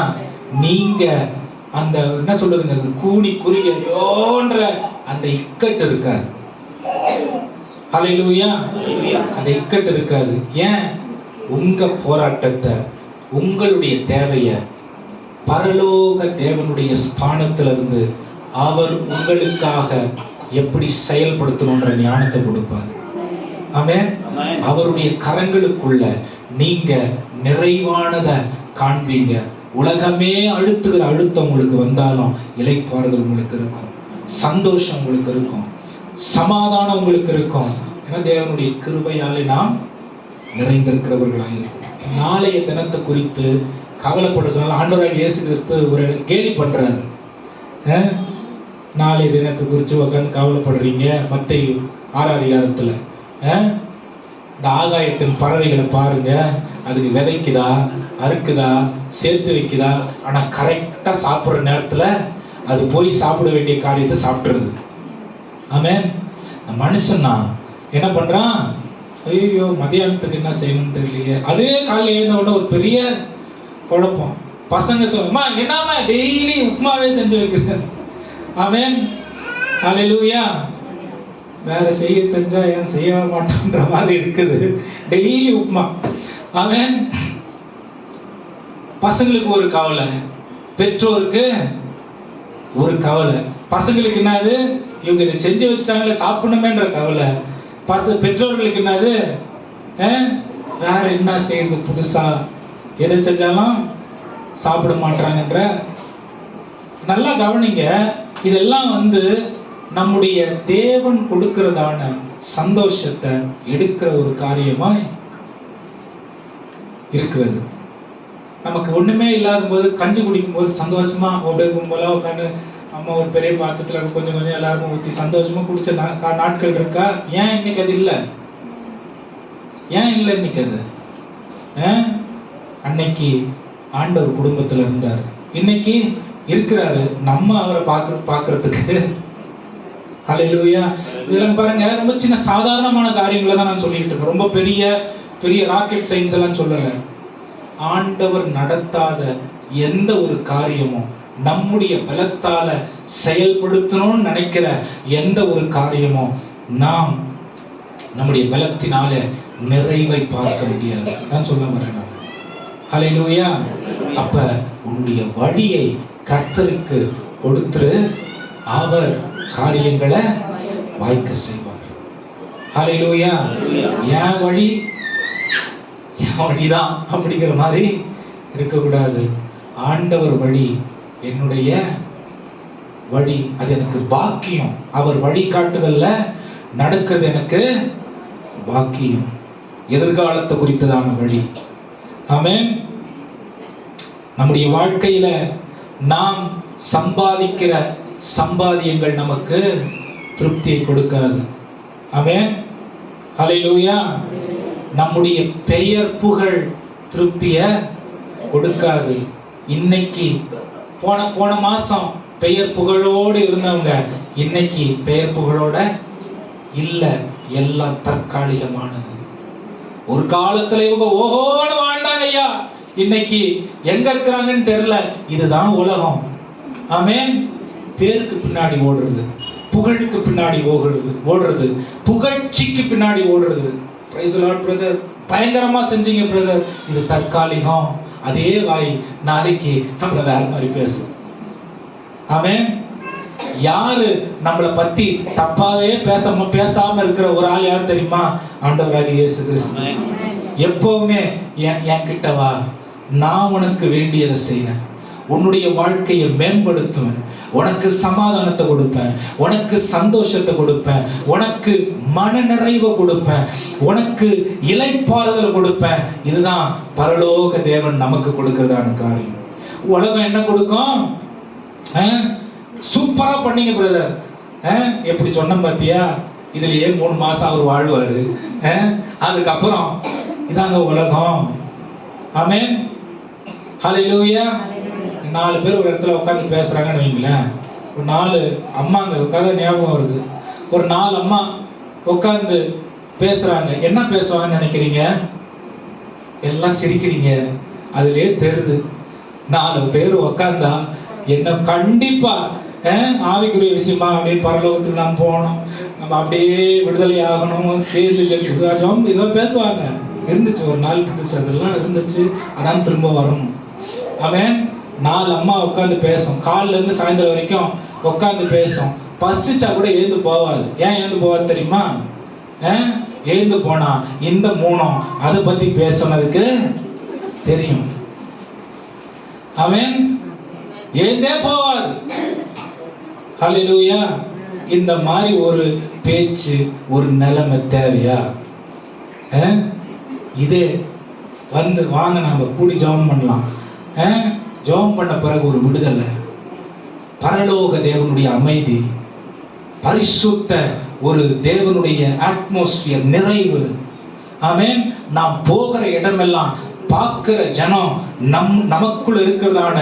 நீங்க அந்த என்ன சொல்றதுங்க, கூனி குறுகியோன்ற அந்த இக்கட்டு இருக்காது. ஹல்லேலூயா. அந்த இக்கட்டு இருக்காது. ஏன்? உங்க போராட்டத்தை, உங்களுடைய தேவைய பரலோக தேவனுடைய ஸ்தானத்திலிருந்து அவர் உங்களுக்காக எப்படி செயல்படுத்தணும்ன்ற ஞானத்தை கொடுப்பார். ஆமென். அவருடைய கரங்களுக்குள்ள நீங்க நிறைவானதை காண்பீங்க. உலகமே அழுத்துகிற அழுத்தம் உங்களுக்கு வந்தாலும் இளைப்பாறுதல் உங்களுக்கு இருக்கும், சந்தோஷம் உங்களுக்கு இருக்கும், சமாதானம் உங்களுக்கு இருக்கும். ஏன்னா தேவனுடைய கிருபையாலே நாம் நிறைந்திருக்கிறவர்களாக இருக்கும். நாளைய தினத்தை குறித்து கவலைப்படுறதுனால ஆண்டவராகிய இயேசு கிறிஸ்து ஒரு கேலி பண்றாரு. நாளைய தினத்தை குறித்து உட்காந்து கவலைப்படுறீங்க. மத்தேயு 6 அதிகாரத்துல இந்த ஆகாயத்தின் பறவைகளை பாருங்க, அதுக்கு விதைக்குதா, அறுக்குதா, சேர்த்து வைக்குதா, ஆனா கரெக்டா சாப்பிடுற நேரத்துல அது போய் சாப்பிட வேண்டிய காரியத்தை சாப்பிட்டுருது. ஆமென். மனுஷன்னா என்ன பண்றான்? ஐயோ மதியானத்துக்கு என்ன செய்யணும்னு தெரியலையே. அதே காலையில் எழுந்த உடனே ஒரு பெரிய குழப்பம். பசங்க சொல்லுமா, என்னமா டெய்லி உப்புமாவே செஞ்சு வைக்கிறேன். ஆமென். ஹல்லேலூயா. வேற செய்ய தெரிஞ்சா ஏன் செய்ய மாட்டோன்ற மாதிரி இருக்குது. டெய்லி உப்புமா. ஆமென். பசங்களுக்கு ஒரு கவலை, பெற்றோருக்கு ஒரு கவலை. பசங்களுக்கு என்னது, இவங்க இதை செஞ்சு வச்சுட்டாங்களே சாப்பிடணுமேன்ற கவலை. பெற்றோர்களுக்கு என்னது, வேற என்ன செய்யுது புதுசா, எதை செஞ்சாலும் சாப்பிட மாட்டாங்கன்ற. நல்லா கவனிங்க, இதெல்லாம் நம்முடைய தேவன் கொடுக்கிறதான சந்தோஷத்தை எடுக்கிற ஒரு காரியமா இருக்கிறது. நமக்கு ஒண்ணுமே இல்லாத போது கஞ்சி குடிக்கும் போது சந்தோஷமா அப்படியே கும்பலா உட்காந்து அம்மா ஒரு பெரிய பாத்திரத்துல கொஞ்சம் கொஞ்சம் எல்லாருக்கும் ஊற்றி சந்தோஷமா குடிச்ச நாட்கள் இருக்கா? ஏன் இன்னைக்கு அது இல்லை? ஏன் இல்லை இன்னைக்கு அது? அன்னைக்கு ஆண்டவர் குடும்பத்துல இருந்தார், இன்னைக்கு இருக்கிறாரு, நம்ம அவரை பார்க்கறதுக்கு. ஹல்லேலூயா. இதெல்லாம் பாருங்க, ரொம்ப சின்ன சாதாரணமான காரியங்களை தான் நான் சொல்லிட்டு இருக்கேன். ரொம்ப பெரிய பெரிய ராக்கெட் சயின்ஸ் எல்லாம் சொல்லல. ஆண்டவர் நடத்தாத எந்த ஒரு காரியமும், நம்முடைய பலத்தால செயல்படுத்தணும்னு நினைக்கிற எந்த ஒரு காரியமும் நாம் நம்முடைய பலத்தினால நிறைவை பார்க்க முடியாது. நான் சொல்ல வரேன். ஹல்லேலூயா. அப்ப உன்னுடைய வழியை கர்த்தருக்கு கொடுத்துரு, அவர் காரியங்களை வாய்க்க செய்வார். ஹல்லேலூயா. என் வழி என் வழிதான் அப்படிங்கிற மாதிரி இருக்கக்கூடாது. ஆண்டவர் வழி என்னுடைய வழி, அது எனக்கு பாக்கியம். அவர் வழி காட்டுதல்ல நடக்கிறது எனக்கு பாக்கியம். எதிர்காலத்தை குறித்ததான வழி. ஆமென். நம்முடைய வாழ்க்கையில நாம் சம்பாதிக்கிற சம்பாதியங்கள் நமக்கு திருப்தியை கொடுக்காது. ஆமென். ஹல்லேலூயா. நம்முடைய பெயர் புகழ் திருப்திய கொடுக்காது. இன்னைக்கு போன மாசம் பெயர் புகழோடு இருந்தவங்க இன்னைக்கு பெயர் புகழோட இல்ல. எல்லாம் தற்காலிகமானது. ஒரு காலத்துல இவங்க ஓஹோன்னு வாழ்ந்தாங்க ஐயா, இன்னைக்கு எங்க இருக்கிறாங்கன்னு தெரியல. இதுதான் உலகம். ஆமென். பேருக்கு பின்னாடி ஓடுறது, புகழுக்கு பின்னாடி ஓடுறது, புகழ்ச்சிக்கு பின்னாடி ஓடுறது. பிரைஸ் தி லார்ட் பிரதர், பயங்கரமா செஞ்சீங்க பிரதர், இது தற்காலிகம். அதே வாய் நாளைக்கு நம்மள வேற மாதிரி பேசும். ஆமென். யாரு நம்மளை பத்தி தப்பாவே பேசாம இருக்கிற ஒரு ஆள் யார் தெரியுமா? ஆண்டவராகிய இயேசு கிறிஸ்து. எப்பவுமே என் கிட்ட வா, நான் உனக்கு வேண்டியதை செய்வேன், உன்னுடைய வாழ்க்கையை மேம்படுத்துவேன், உனக்கு சமாதானத்தை கொடுப்பேன், உனக்கு சந்தோஷத்தை கொடுப்பேன், உனக்கு மன நிறைவை கொடுப்பேன், உனக்கு இளைப்பாறுதல் கொடுப்பேன். இதுதான் பரலோக தேவன் நமக்கு கொடுக்கிறதான காரியம். உலகம் என்ன கொடுக்கும்? சூப்பரா பண்ணீங்க பிரதர், எப்படி சொன்ன பாத்தியா, இதுலயே 3 மாசம் அவர் வாழ்வாரு, அதுக்கப்புறம் இதாங்க உலகம். ஆமென். ஹல்லேலூயா. 4 பேர் ஒரு இடத்துல உட்காந்து பேசுறாங்கன்னு வைங்களேன். ஒரு 4 அம்மாங்க கதை ஞாபகம் வருது. ஒரு 4 அம்மா உட்காந்து பேசுறாங்க. என்ன பேசுவாங்கன்னு நினைக்கிறீங்க? எல்லாம் சிரிக்கிறீங்க, அதுலயே தெரியுது. 4 பேர் உட்காந்தா என்ன கண்டிப்பா ஆவிக்குரிய விஷயமா அப்படியே பரலோகத்துக்கு நாம் போகணும், நம்ம அப்படியே விடுதலை ஆகணும், சேர்ந்து இதோ பேசுவாங்க. இருந்துச்சு, ஒரு நாள் இருந்துச்சு, அதெல்லாம் இருந்துச்சு. அதான் திரும்ப வரணும். அவன் 4 அம்மா உட்காந்து பேசும், காலில இருந்து சாயந்தரம் வரைக்கும் உட்காந்து பேசும். பசிச்சா கூட எழுந்து போவாது. ஏன் எழுந்து போவாது தெரியுமா? எழுந்து போனா இந்த 3 அதை பத்தி பேசுனதுக்கு தெரியும். அவன் எழுந்தே போவாது. ஹல்லேலூயா. இந்த மாதிரி ஒரு பேச்சு, ஒரு நிலைமை தேவையா? இதே வாங்க நாம கூடி ஜெபம் பண்ணலாம். ஜெபம் பண்ண பிறகு ஒரு விடுதலை, பரலோக தேவனுடைய அமைதி, பரிசுத்த ஒரு தேவனுடைய அட்மாஸ்பியர் நிறைவு. ஆமென். நாம் போகிற இடமெல்லாம் பார்க்கிற ஜனம் நமக்குள் இருக்கிறதான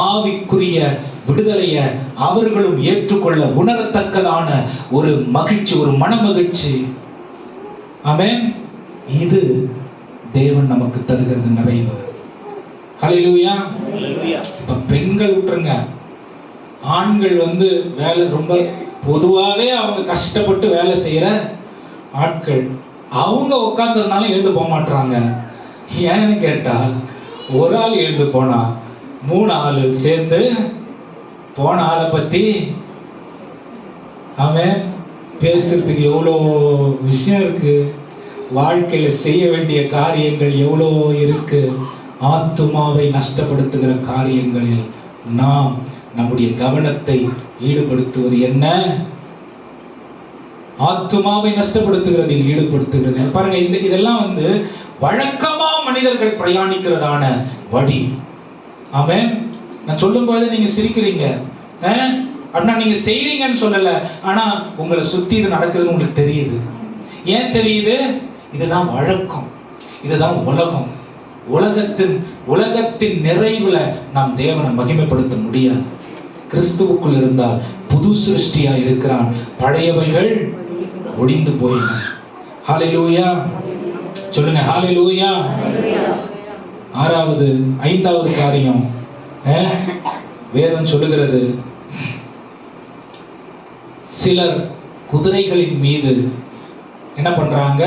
ஆவிக்குரிய விடுதலைய அவர்களும் ஏற்றுக்கொள்ள உணரத்தக்கதான ஒரு மகிழ்ச்சி, ஒரு மனமகிழ்ச்சி. ஆமென். இது தேவன் நமக்கு தருகிறது நிறைவு. ஹல்லேலூயா. இப்ப பெண்கள் விட்டுருங்க, ஆண்கள் வேலை ரொம்ப பொதுவாகவே அவங்க கஷ்டப்பட்டு வேலை செய்யற ஆட்கள், அவங்க உட்கார்ந்ததுனால எழுந்து போக மாட்டாங்க. ஏன்னு கேட்டால் ஒரு ஆள் எழுந்து போனா 3 ஆளு சேர்ந்து போன ஆளை பத்தி அவன் பேசுறதுக்கு எவ்வளோ விஷயம் இருக்கு, வாழ்க்கையில செய்ய வேண்டிய காரியங்கள் எவ்வளோ இருக்கு. ஆத்துமாவை நஷ்டப்படுத்துகிற காரியங்களில் நாம் நம்முடைய கவனத்தை ஈடுபடுத்துவது என்ன? ஆத்துமாவை நஷ்டப்படுத்துகிறதில் ஈடுபடுத்துகிறது. பாருங்க, இதெல்லாம் வழக்கமா மனிதர்கள் பிரயாணிக்கிறதான வழி. ஆமென். நான் சொல்லும்போது நீங்க சிரிக்கிறீங்க, அண்ணா நீங்க செய்றீங்கன்னு சொல்லல, ஆனா உங்களை சுத்தி இது நடக்குதுன்னு உங்களுக்கு தெரியுது. ஏன் தெரியுது? இதுதான் வழக்கம், இதுதான் உலகம். உலகத்தின் நிறைவுல நாம் தேவனை மகிமைப்படுத்த முடியாது. கிறிஸ்துவுக்குள் இருந்தால் புது சிருஷ்டியா இருக்கிறான், பழையவைகள் ஒழிந்து போயின. ஹல்லேலூயா சொல்லுங்க, ஹல்லேலூயா. 5வது காரியம் வேதம் சொல்லுகிறது, சிலர் குதிரைகளின் மீது என்ன பண்றாங்க?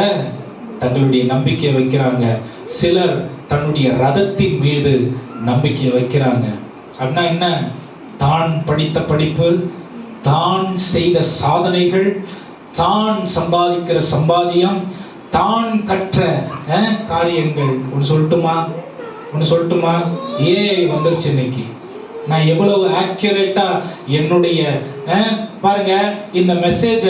தங்களுடைய நம்பிக்கையை வைக்கிறாங்க. சிலர் தன்னுடைய ரதத்தின் மீது நம்பிக்கையை வைக்கிறாங்க. அப்படின்னா என்ன? தான் படித்த படிப்பு, தான் செய்த சாதனைகள், தான் சம்பாதிக்கிற சம்பாதியம், தான் கற்ற காரியங்கள். ஒன்று சொல்லட்டுமா? வந்துருச்சு இன்னைக்கு. நான் எவ்வளவு ஆக்யூரேட்டா என்னுடைய பாருங்க, இந்த மெசேஜ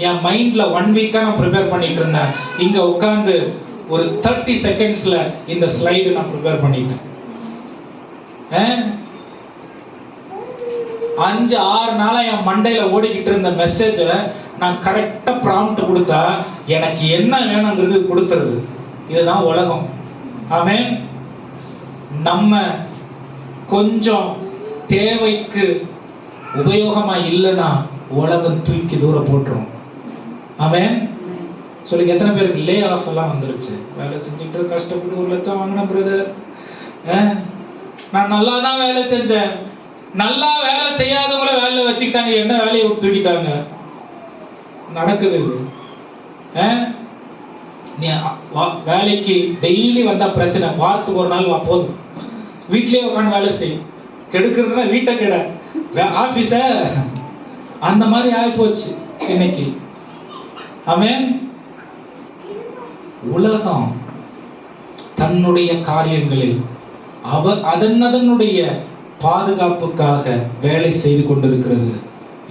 என் மைண்ட்ல 1 வீக்கா நான் ப்ரிப்பேர் பண்ணிட்டு இருந்தேன். இங்க உட்கார்ந்து ஒரு 30 செகண்ட்ஸ்ல இந்த ஸ்லைடு நான் ப்ரிப்பேர் பண்ணிட்டேன். 5-6 நாளா என் மண்டையில ஓடிக்கிட்டு இருந்த மெசேஜ நான் கரெக்டா ப்ராம்ப்ட் கொடுத்தா எனக்கு என்ன வேணுங்கிறது கொடுத்துருது. இதுதான் உலகம். ஆமென். நம்ம கொஞ்சம் தேவைக்கு உபயோகமா இல்லைன்னா உலகம் தூக்கி தூரம் போட்டுரும். ஆமென். சொல்லுங்க, எத்தனை பேருக்கு லே ஆஃப் எல்லாம் வந்துருச்சு? வேலை செஞ்சுட்டு கஷ்டப்பட்டு 1 லட்சம் வாங்கின பிரதர், நான் நல்லா தான் வேலை செஞ்சேன், நல்லா வேலை செய்யாதவங்கள வேலையை வச்சுக்கிட்டாங்க, என்ன வேலையை விட்டு தூக்கிட்டாங்க. நடக்குது. நீ வேலைக்கு டெய்லி வந்தா பிரச்சனை, வாரத்துக்கு 1 நாள் வா போதும், வீட்லயே உட்காந்து வேலை செய்யும். கெடுக்கிறதுனா வீட்டை கெட, ஆபீஸ, அந்த மாதிரி ஆகி போச்சு இன்னைக்கு. ஆமென். உலகம் தன்னுடைய காரியங்களில் அதனுடைய பாதுகாப்புக்காக வேலை செய்து கொண்டிருக்கிறது.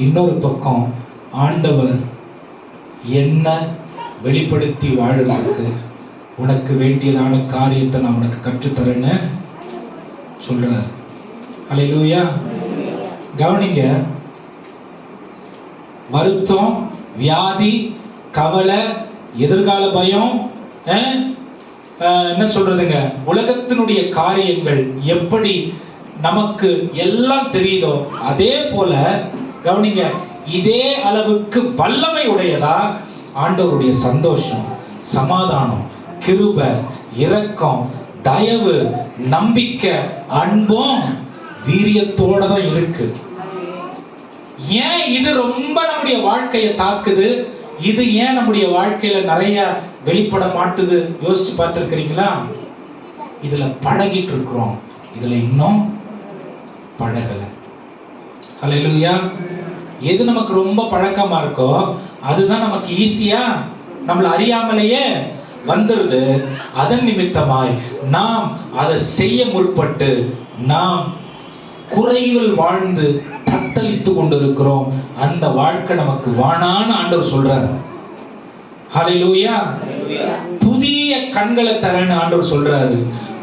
இன்னொரு பக்கம் ஆண்டவர் என்ன வெளிப்படுத்தி வாழறதுக்கு உனக்கு வேண்டியதான காரியத்தை நான் உனக்கு கற்றுத்தரேன்னு சொல்றார். அல்லேலூயா. கவனிங்க, வருத்தம், வியாதி, கவலை, எதிர்கால பயம், என்ன சொல்றதுங்க, உலகத்தினுடைய காரியங்கள் எப்படி நமக்கு எல்லாம் தெரியுதோ அதே போல கவனிங்க, இதே அளவுக்கு வல்லமை உடையதா ஆண்டவருடைய சந்தோஷம், சமாதானம், கிருபை, இரக்கம், தயவு, நம்பிக்கை, அன்பும் வீரியத்தோட தான் இருக்கு. ஏன் இது ரொம்ப நம்முடைய வாழ்க்கையை தாக்குது? இது ஏன் நம்முடைய வாழ்க்கையில நிறைய வெளிப்பட மாட்டுது? யோசிச்சு பார்த்திருக்கிறீங்களா? இதுல பழகிட்டு இருக்கிறோம், இதுல இன்னும் பழகல. அல்லேலூயா. எது நமக்கு ரொம்ப பழக்கமா இருக்கோ அதுதான் நமக்கு ஈஸியா நம்மள அறியாமலேயே வந்துருது. அதன் நிமித்தமாய் நாம் அதை செய்ய முற்பட்டு நாம் குறைவில் வாழ்ந்து தத்தளித்து கொண்டிருக்கிறோம். அந்த வாழ்க்கை நமக்கு வாணான்னு ஆண்டவர் சொல்றாரு. ஹல்லேலூயா. புதிய கண்களை தரேன்னு ஆண்டவர் சொல்றாரு,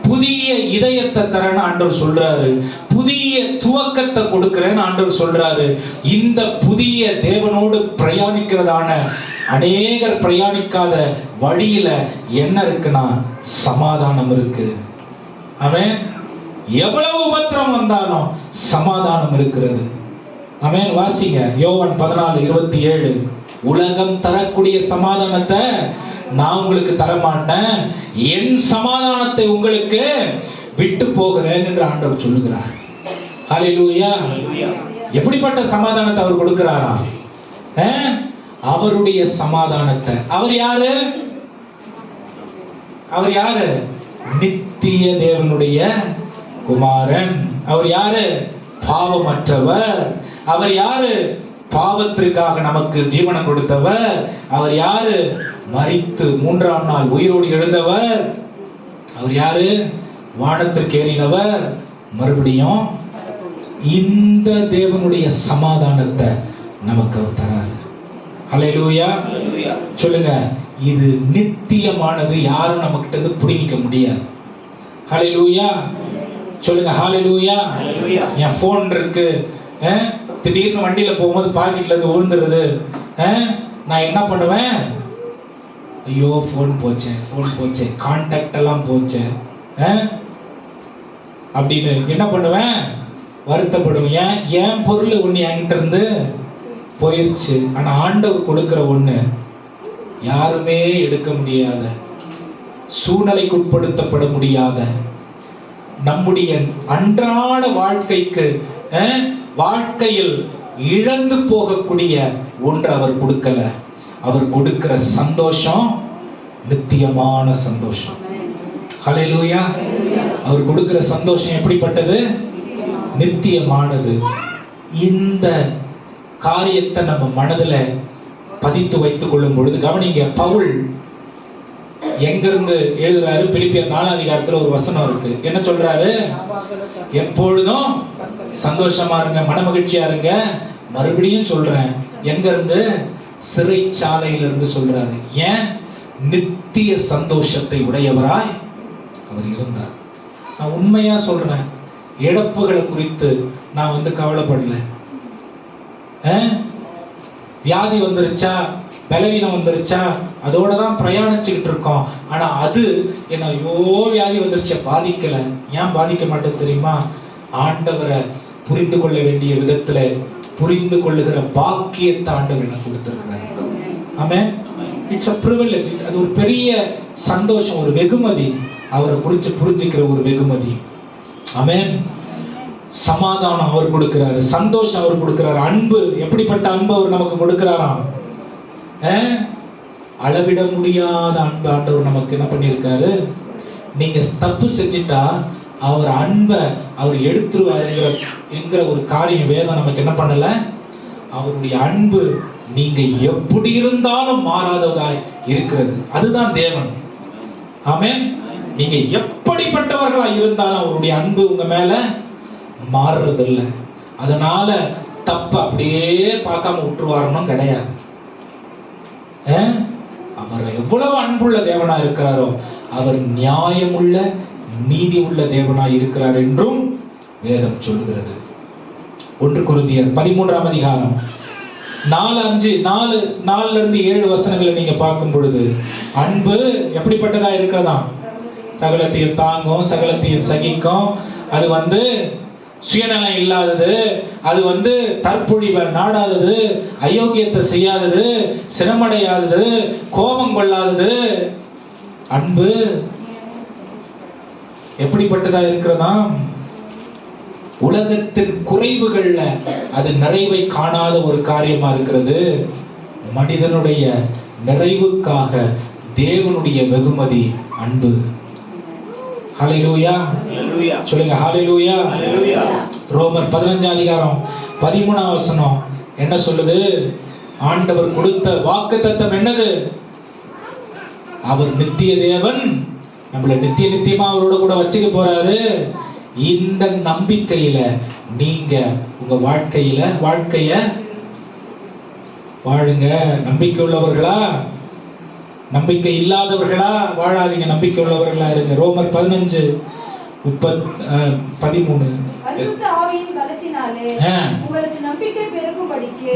புதிய இதயத்தை தரேன்னு ஆண்டவர் சொல்றாரு, புதிய துவக்கத்தை கொடுக்கிறேன்னு ஆண்டவர் சொல்றாரு. இந்த புதிய தேவனோடு பிரயாணிக்கிறதான அநேகர் பிரயாணிக்காத வழியில என்ன இருக்குன்னா சமாதானம் இருக்கு. ஆமென். எவ்வளவு உபத்திரம் வந்தாலும் சமாதானம் இருக்கிறது. ஆமென். வாசிங்க யோவான் 14:27. உலகம் தரக்கூடிய சமாதானத்தை நான் உங்களுக்கு தரமாட்டேன், என் சமாதானத்தை உங்களுக்கு விட்டு போகிறேன் என்று ஆண்டவர் சொல்லுகிறார். ஹல்லேலூயா. எப்படிப்பட்ட சமாதானத்தை அவர் கொடுக்கிறாரா? அவருடைய சமாதானத்தை. அவர் யாரு? அவர் யாரு? நித்திய தேவனுடைய குமாரன். அவர் யாரு? பாவமற்றவர். அவர் யாரு? பாவத்திற்காக நமக்கு ஜீவனை கொடுத்தவர். அவர் யாரு? மரித்து 3ஆம் நாள் உயிரோடு எழுந்தவர். அவர் யாரு? வானத்திற்கு ஏறினவர். மறுபடியும் இந்த தேவனுடைய சமாதானத்தை நமக்கு அவர் தராரு. ஹல்லேலூயா. சொல்லுங்க, இது நித்தியமானது, யாரும் நம்ம கிட்ட இருந்து புடிங்கிக்க முடியாது. ஹல்லேலூயா. சொல்லுங்க ஹல்லேலூயா. என் போன் இருக்கு, திடீர்னு வண்டியில போகும்போது பாக்கெட்ல இருந்து விழுந்துருது, நான் என்ன பண்ணுவேன்? ஐயோ போன் போச்சே, கான்டாக்ட் எல்லாம் போச்சே அப்படின்னு என்ன பண்ணுவேன்? வருத்தப்படுவேன். என் பொருள் ஒண்ணு என்கிட்ட இருந்து போயிடுச்சு. ஆனா ஆண்டவர் கொடுக்கிற ஒண்ணு யாருமே எடுக்க முடியாத, சூழ்நிலைக்கு உட்படுத்தப்பட முடியாத, நம்முடைய அன்றாட வாழ்க்கைக்கு வாழ்க்கையில் இழந்து போகக்கூடிய ஒன்று அவர் கொடுக்கல. அவர் கொடுக்கிற சந்தோஷம் நித்தியமான சந்தோஷம். ஹல்லேலூயா. அவர் கொடுக்கிற சந்தோஷம் எப்படிப்பட்டது? நித்தியமானது. இந்த காரியத்தை நம்ம மனதில் பதித்து வைத்துக் கொள்ளும் பொழுது, கவனிங்க, பவுல் எங்கிருந்து எழுதுறாரு? பிலிப்பியர் 4ஆம் அதிகாரத்துல ஒரு வசனம் இருக்கு. என்ன சொல்றாரு? எப்பொழுதும் சந்தோஷமா இருங்க, மனமகிழ்ச்சியா இருங்க. மறுபடியும் சொல்றேன், எங்க இருந்து? சிறைச்சாலையிலிருந்து சொல்றாரு. ஏன்? நித்திய சந்தோஷத்தை உடையவராய் அவர் இருந்தார். நான் உண்மையா சொல்றேன், இழப்புகளை குறித்து நான் கவலைப்படல. வியாதி வந்துருச்சா, பலவீனம் வந்துருச்சா, அதோட தான் பிரயாணிச்சுக்கிட்டு இருக்கோம். ஆனா அது என்ன, ஐயோ வியாதி வந்துருச்சா, பாதிக்கல. ஏன் பாதிக்க மாட்டேன் தெரியுமா? ஆண்டவரை புரிந்து கொள்ள வேண்டிய விதத்துல புரிந்து கொள்ளுகிற பாக்கியத்தை ஆண்டவர் எனக்கு கொடுத்திருக்கிறார். ஆமென். It's a privilege. அது ஒரு பெரிய சந்தோஷம், ஒரு வெகுமதி. அவரை புரிஞ்சுக்கிற ஒரு வெகுமதி. ஆமென். சமாதானம் அவர் கொடுக்கிறாரு, சந்தோஷம் அவர் கொடுக்கிறாரு, அன்பு. எப்படிப்பட்ட அன்பு அவர் நமக்கு கொடுக்கிறாராம்? அளவிட முடியாத அன்பு ஆண்டவர் நமக்கு என்ன பண்ணியிருக்காரு? நீங்க தப்பு செஞ்சிட்டா அவர் அன்பை அவர் எடுத்துருவாருங்கிற என்கிற ஒரு காரியம் வேதம் நமக்கு என்ன பண்ணல? அவருடைய அன்பு நீங்க எப்படி இருந்தாலும் மாறாததாய் இருக்கிறது. அதுதான் தேவன். ஆமென். நீங்க எப்படிப்பட்டவர்களா இருந்தாலும் அவருடைய அன்பு உங்க மேல மாறுறதில்லை. அதனால தப்ப அப்படியே பார்க்காம விட்டுருவாருன்னு கிடையாது. அவர் எவ்வளவு அன்புள்ள தேவனா இருக்கிறாரோ அவர் நியாயமுள்ள நீதி உள்ள தேவனா இருக்கிறார் என்றும் வேதம் சொல்கிறது. 1 கொரிந்தியர் 13ஆம் அதிகாரம் 4:5-7 வசனங்களை நீங்க பார்க்கும் பொழுது, அன்பு எப்படிப்பட்டதா இருக்கிறதா? சகலத்தையும் தாங்கும், சகலத்தையும் சகிக்கும். அது சுயநலம் இல்லாதது, அது தற்பொழிவை நாடாதது, அயோக்கியத்தை செய்யாதது, சிரமடையாதது, கோபம் கொள்ளாதது. அன்பு எப்படிப்பட்டதா இருக்கிறதா? உலகத்தின் குறைவுகள்ல அது நிறைவை காணாத ஒரு காரியமா இருக்கிறது. மனிதனுடைய நிறைவுக்காக தேவனுடைய வெகுமதி அன்பு. ஹல்லேலூயா. சொல்லுங்க ஹல்லேலூயா. ரோமர் 15ஆம் அதிகாரம் 13ஆம் வசனம் என்ன சொல்லுது? ஆண்டவர் கொடுத்த வாக்குத்தத்தம் என்னது? அவர் நித்திய தேவன், நம்மள நித்தியமா அவரோட கூட வச்சுக்க போறாரு. இந்த நம்பிக்கையில நீங்க உங்க வாழ்க்கைய வாழுங்க. நம்பிக்கை உள்ளவர்களா, நம்பிக்கை இல்லாதவர்களா வாழாதீங்க, நம்பிக்கை உள்ளவர்களா இருங்க. ரோமர் 15:13. பரிசுத்த ஆவியின் பலத்தினாலே உங்களுக்கு நம்பிக்கை பெருகும்படிக்கு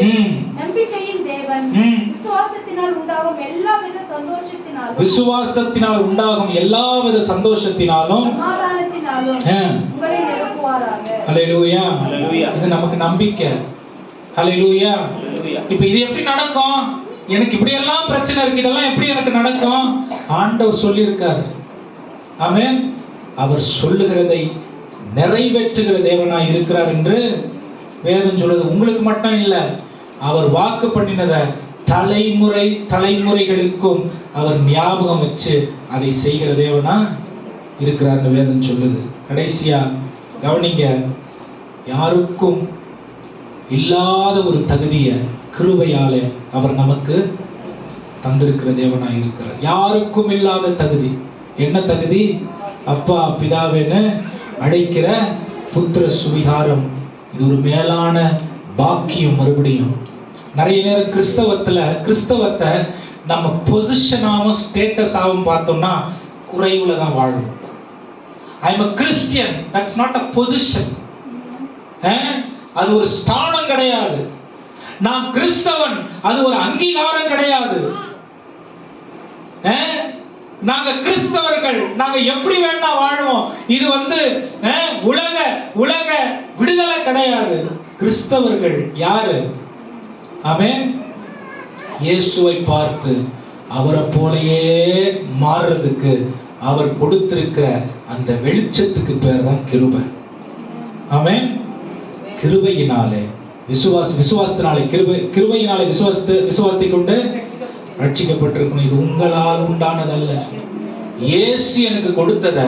நம்பிக்கையின் தேவன் விசுவாசத்தினால் உண்டாகும் எல்லாவித சந்தோஷத்தினாலும் சமாதானத்தினாலும் உங்களை நிரப்புவாராக. ஹல்லேலூயா. இது நமக்கு நம்பிக்கை. ஹல்லேலூயா. இப்போ இது எப்படி நடக்கும்? எனக்கு இப்படி எல்லாம் பிரச்சனை இருக்கு, இதெல்லாம் எப்படி எனக்கு நடக்கும்? ஆண்டவர் சொல்லியிருக்கார். ஆமென். அவர் சொல்லுகிறதை நிறைவேற்றுகிற தேவனாய் இருக்கிறார் என்று வேதம் சொல்லுது. உங்களுக்கு மட்டும் இல்ல, அவர் வாக்கு பண்ணினதை தலைமுறைகளுக்கும் அவர் ஞாபகம் வச்சு அதை செய்கிற தேவனா இருக்கிறார்னு வேதம் சொல்லுது. கடைசியா கவனிங்க, யாருக்கும் இல்லாத ஒரு தகுதியை கிருபையாலே அவர் நமக்கு தந்திருக்கிற தேவனாய் இருக்கிறார். யாருக்கும் இல்லாத தகுதி. என்ன தகுதி? அப்பா பிதாவேன்னு அழைக்கிற புத்திர சுவிகாரம். இது ஒரு மேலான பாக்கியம். மறுபடியும் நிறைய நேரம் கிறிஸ்தவத்தை நம்ம பொசிஷனாகவும் ஸ்டேட்டஸாகவும் பார்த்தோம்னா குறைவுல தான் வாழும். I am a Christian, that's not a position. அது ஒரு ஸ்தானம் கிடையாது. நான் கிறிஸ்தவன், அது ஒரு அங்கீகாரம் கிடையாது. நாங்க கிறிஸ்தவர்கள், நாங்க எப்படி வேணா வாழ்வோம். இது உலக விடுதலை கிடையாது. கிறிஸ்தவர்கள் யாரு? ஆமென். இயேசுவை பார்த்து அவரை போலயே மாறுறதுக்கு அவர் கொடுத்திருக்கிற அந்த வெளிச்சத்துக்கு பேர் தான் கிருபை. ஆமென். கிருபையினாலே விசுவாசத்தினாலே கிருபையினாலே விசுவாசத்தை கொண்டு ரட்சிக்கப்பட்டிருக்கணும். இது உங்களால் உண்டானதல்ல. இயேசு எனக்கு கொடுத்தத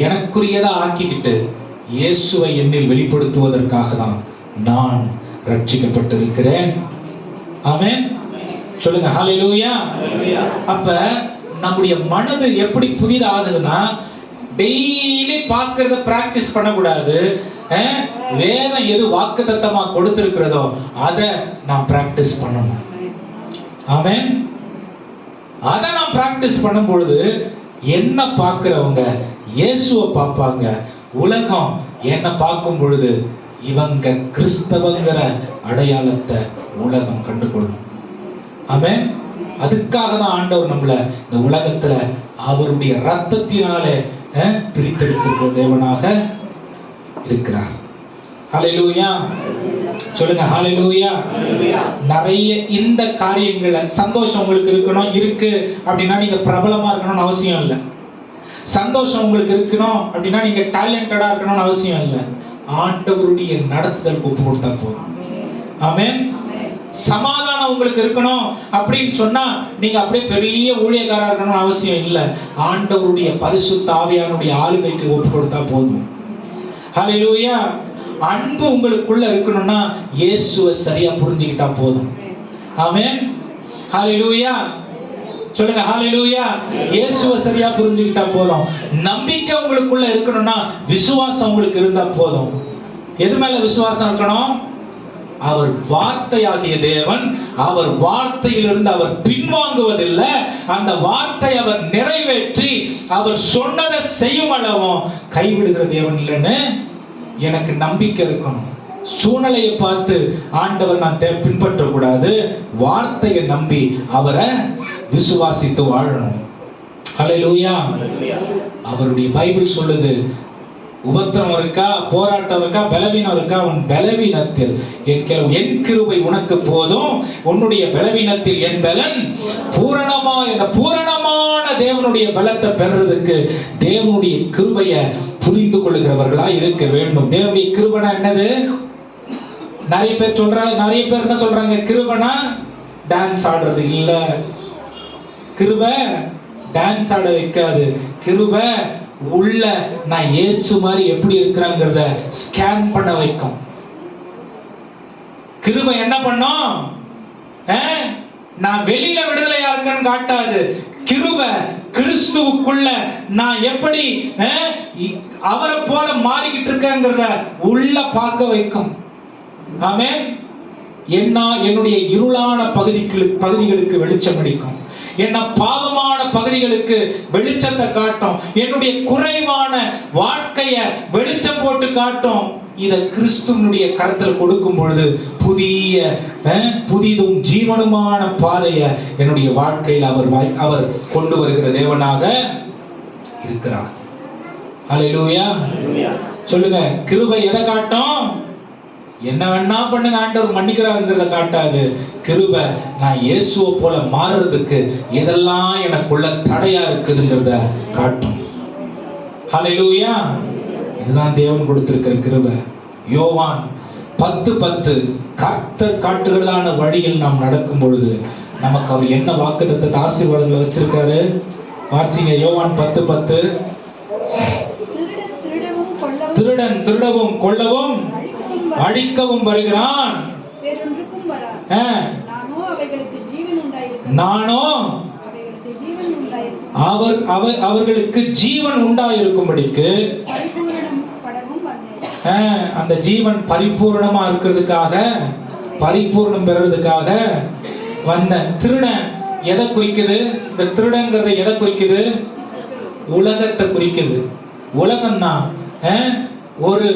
எனக்குரியதா ஆக்கிக்கிட்டு இயேசுவை என்னில் வெளிப்படுத்துவதற்காக தான் நான் ரட்சிக்கப்பட்டிருக்கிறேன். ஆமென். சொல்லுங்க ஹல்லேலூயா. அப்ப நம்முடைய மனது எப்படி புதிதாகுதுன்னா, டெய்லி பார்க்கறத பிராக்டிஸ் பண்ணக்கூடாது. வேதம் எது வாக்குத்தத்தமா கொடுத்திருக்கிறதோ அதை நாம் பிராக்டிஸ் பண்ணணும். ஆமென். அதை நாம் பிராக்டிஸ் பண்ணும் பொழுது என்ன பார்க்கிறவங்க இயேசுவை பார்ப்பாங்க. உலகம் என்ன பார்க்கும் பொழுது இவங்க கிறிஸ்தவங்கிற அடையாளத்தை உலகம் கண்டுகொள்ளும். ஆமென். அதுக்காக தான் ஆண்டவர் நம்மள இந்த உலகத்துல அவருடைய ரத்தத்தினாலே பிரித்தெடுத்திருக்கிற தேவனாக இருக்கிறார். ஹல்லேலூயா. சொல்லுங்க ஹல்லேலூயா. நிறைய இந்த காரியங்களை சந்தோஷம் உங்களுக்கு இருக்கணும். இருக்கு அப்படின்னா நீங்க பிரபலமா இருக்கணும்னு அவசியம் இல்லை. சந்தோஷம் உங்களுக்கு இருக்கணும் அப்படின்னா நீங்க டேலண்டடா இருக்கணும்னு அவசியம் இல்லை. ஆண்டவருடைய நடத்துதலுக்கு ஒப்பு கொடுத்தா போதும். ஆமென். சமாதானம் உங்களுக்கு இருக்கணும் அப்படின்னு சொன்னா நீங்க அப்படியே பெரிய ஊழியக்காரா இருக்கணும்னு அவசியம் இல்லை. ஆண்டவருடைய பரிசுத்த ஆவியானுடைய ஆளுகைக்கு ஒப்பு கொடுத்தா போதும். ஹல்லேலூயா. அன்பு உங்களுக்குள்ள இருக்கணும்னா இயேசுவை சரியா புரிஞ்சுக்கிட்டா போதும். ஆமென். ஹல்லேலூயா. சொல்லுங்க ஹல்லேலூயா. இயேசுவை சரியா புரிஞ்சுக்கிட்டா போதும். நம்பிக்கை உங்களுக்குள்ள இருக்கணும்னா விசுவாசம் உங்களுக்கு இருந்தா போதும். எது மேல விசுவாசம் இருக்கணும்? அவர் வார்த்தையாகிய தேவன். அவர் வார்த்தையிலிருந்து அவர் பின்வாங்குவதில்லை. அந்த வார்த்தை அவர் நிறைவேற்றி அவர் சொன்னதை செய்யும் அளவும் கைவிடுகிற தேவன் இல்லைன்னு எனக்கு நம்பிக்கை இருக்கணும். சூழ்நிலையை பார்த்து ஆண்டவர் நான் பின்பற்றக்கூடாது. வார்த்தையை நம்பி அவரை விசுவாசித்து வாழணும். ஹல்லேலூயா. அவருடைய பைபிள் சொல்லுது, உபத்திரம் இருக்கா, போராட்டம் இருக்கா, பலவீனம் இருக்கா, உன் பலவீனத்தில் என் கிருபை உனக்கு போதும், உன்னுடைய பலவீனத்தில் என் பலன் பூரணமான தேவனுடைய பலத்தை பெறுறதுக்கு தேவனுடைய கிருபையை புரிந்து கொள்ளுகிறவர்களா இருக்க வேண்டும். தேவனுடைய கிருபைனா என்னது? நிறைய பேர் என்ன சொல்றாங்க? கிருபைனா டான்ஸ் ஆடுறது இல்ல. கிருபை டான்ஸ் ஆட வைக்காது. கிருபை உள்ள நான் இயேசு மாதிரி எப்படி இருக்கிறாங்கிறத ஸ்கேன் பண்ண வைக்கும். கிருபை என்ன பண்ணும்? நான் வெளியில விடுதலையா இருக்கேன்னு காட்டாது. கிருபை கிறிஸ்துவுக்குள்ள நான் எப்படி அவரை போல மாறிக்கிட்டு இருக்கேங்கிறத உள்ள பார்க்க வைக்கும். ஆமென். என்னுடைய இருளான பகுதிகளுக்கு வெளிச்சம் அடிக்கும். என்ன பாவமான பகுதிகளுக்கு வெளிச்சத்தை காட்டும். என்னுடைய குறைவான வாழ்க்கைய வெளிச்சம் போட்டு காட்டும். இத கிறிஸ்துவனுடைய கருத்தில் கொடுக்கும் பொழுது புதிதும் ஜீவனுமான பாதைய என்னுடைய வாழ்க்கையில் அவர் கொண்டு வருகிற தேவனாக இருக்கிறார். ஹல்லேலூயா. சொல்லுங்க, கிருபை எதை காட்டும்? என்ன வேணா பண்ணுங்க, ஆண்டவர் மன்னிக்கிறாருங்கிறத காட்டாது. கிருபை நான் இயேசுவை போல மாறுறதுக்கு எதெல்லாம் எனக்குள்ள தடையா இருக்குதுங்கிறத காட்டும். ஹல்லேலூயா. இதுதான் தேவன் கொடுத்திருக்கிற கிருபை. யோவான் 10:10 கர்த்தர் காட்டுகிறதான வழியில் நாம் நடக்கும் பொழுது நமக்கு அவர் என்ன வாக்குத்தத்த ஆசீர்வாதங்களை வச்சிருக்காரு? வாசிங்க யோவான் 10:10. திருடன் திருடவும் கொல்லவும் அழிக்கவும் வருகிறான், வேறொன்றுக்கும் வரார். நானோ அவைகளுக்கு அவர்களுக்கு ஜீவன் உண்டாயிருக்கும்படிக்கு அந்த ஜீவன் பரிபூர்ணமா இருக்கிறதுக்காக, பரிபூர்ணம் பெறதுக்காக வந்த. திருடன் எதை குறிக்குது? இந்த திருடங்கிறத எதை குறிக்குது? உலகத்தை குறிக்குது. உலகம் தான் ஒரு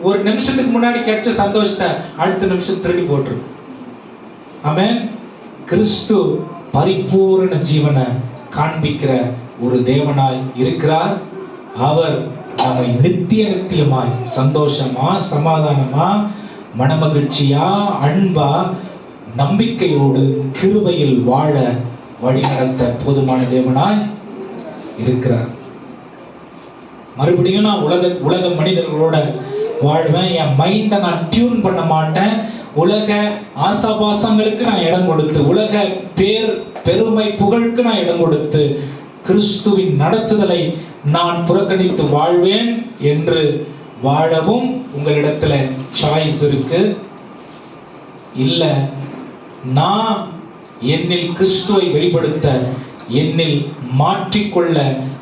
ஒரு நிமிஷத்துக்கு முன்னாடி கிடைச்ச சந்தோஷத்தை அடுத்த நிமிஷம் திருடி போட்டுரு. ஆமென். கிறிஸ்து பரிபூரண ஜீவனை காண்பிக்கிற ஒரு தேவனாய் இருக்கிறார். அவர் நம்மை நித்திய நித்தியமாய் சந்தோஷமா, சமாதானமா, மனமகிழ்ச்சியா, அன்பா, நம்பிக்கையோடு கிருபையில் வாழ வழிநடத்த போதுமான தேவனாய் இருக்கிறார். மறுபடியும் நான் உலக மனிதர்களோட வாழ்வேன். என் மைண்டை நான் டியூன் பண்ண மாட்டேன். உலக ஆசாபாசங்களுக்கு நான் இடம் கொடுத்து, உலக பெருமை புகழுக்கு நான் இடம் கொடுத்து, கிறிஸ்துவின் நடத்துதலை நான் புறக்கணித்து வாழ்வேன் என்று வாழவும் உங்களிடத்துல சாய்ஸ் இருக்கு. இல்ல, நான் என்னில் கிறிஸ்துவை வெளிப்படுத்த, என்னில் மாற்றிக்கொள்ள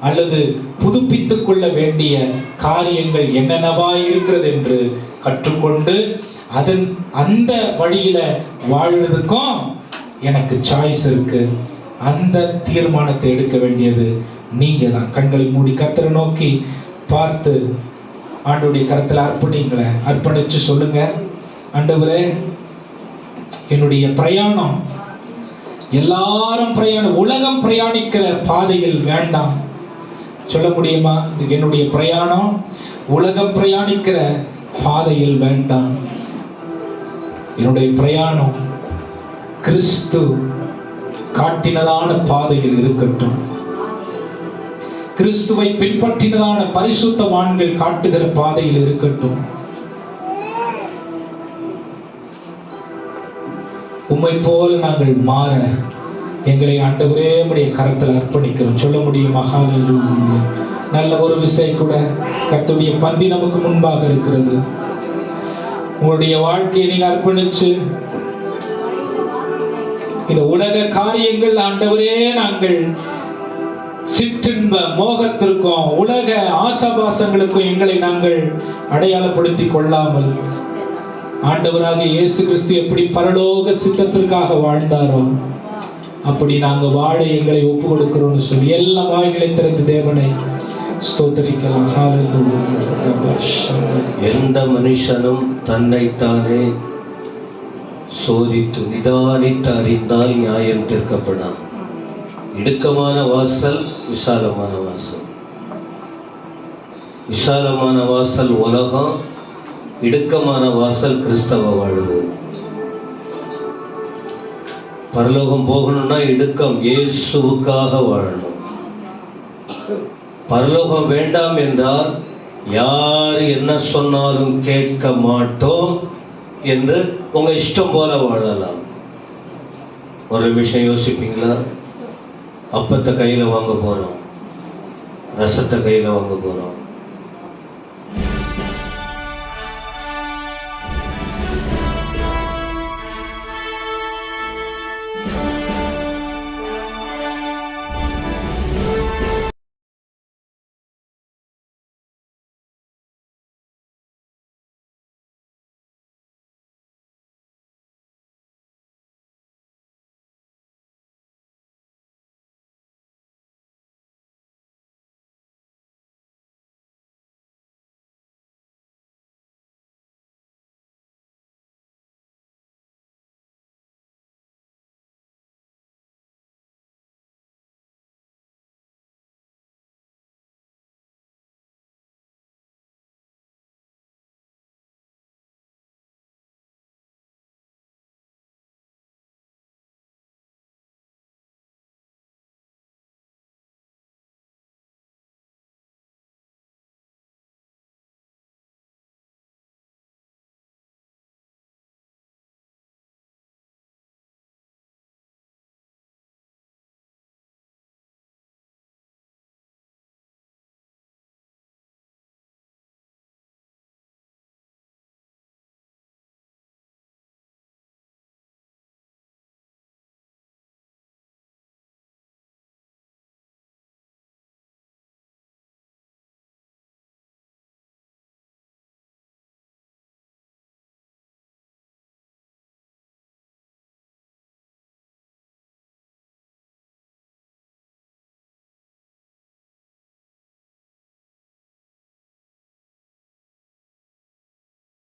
அல்லது புதுப்பித்துக் கொள்ள வேண்டிய காரியங்கள் என்னென்னவா இருக்கிறது என்று கற்றுக்கொண்டு அந்த வழியில வாழ்றதுக்கும் எனக்கு சாய்ஸ் இருக்கு. அந்த தீர்மானத்தை எடுக்க வேண்டியது நீங்க தான். கண்களை மூடி கர்த்தரை நோக்கி பார்த்து ஆண்டவருடைய கரத்தில் அர்ப்பணிச்சு சொல்லுங்க, ஆண்டவரே, என்னுடைய பிரயாணம் எல்லாரும் உலகம் பிரயாணிக்கிற பாதையில் வேண்டாம். சொல்ல முடியுமா? என்னுடைய பிரயாணம் உலகம் பிரயாணிக்கிற பாதையில் வேண்டாம். என்னுடைய பிரயாணம் கிறிஸ்து காட்டினதான பாதையில் இருக்கட்டும். கிறிஸ்துவை பின்பற்றினதான பரிசுத்தவான்கள் காட்டுகிற பாதையில் இருக்கட்டும். உம்மை போல நாங்கள் மாற எங்களை ஆண்டவரே உம்முடைய கரத்தில் அர்ப்பணிக்கிறோம். சொல்ல முடியுமா? ஹல்லேலூயா. நல்ல ஒரு விசை கூட கர்த்தருடைய பந்தி நமக்கு முன்பாக இருக்கிறது. உங்களுடைய வாழ்க்கையை நீங்க அர்ப்பணிச்சு இந்த உலக காரியங்கள் ஆண்டவரே, நாங்கள் சிற்றின்ப மோகத்திற்கும் உலக ஆசாபாசங்களுக்கும் எங்களை நாங்கள் அடையாளப்படுத்திக் கொள்ளாமல், ஆண்டவராக இயேசு கிறிஸ்து எப்படி பரலோக சித்தத்திற்காக வாழ்ந்தாரோ அப்படி நாங்க வாழ எங்களை ஒப்பு கொடுக்கிறோம்னு சொல்லி எல்லா வாய்களை திறந்து தேவனை ஸ்தோத்திரிக்கலாம். எந்த மனுஷனும் தன்னைத்தானே சோதித்து நிதானித்து அறிந்தால் நியாயம் தீர்க்கப்படாம். இடுக்கமான வாசல், விசாலமான வாசல். விசாலமான வாசல் உலகம், இடுக்கமான வாசல் கிறிஸ்தவ வாழ்வு. பரலோகம் போகணும்னா இடுக்கம், இயேசுவுக்காக வாழணும். பரலோகம் வேண்டாம் என்றால் யார் என்ன சொன்னாலும் கேட்க மாட்டோம் என்று உங்க இஷ்டம் போல வாழலாம். ஒரு நிமிஷம் யோசிப்பீங்களா? அப்பத்தை கையில் வாங்க போறோம், ரசத்தை கையில் வாங்க போறோம்,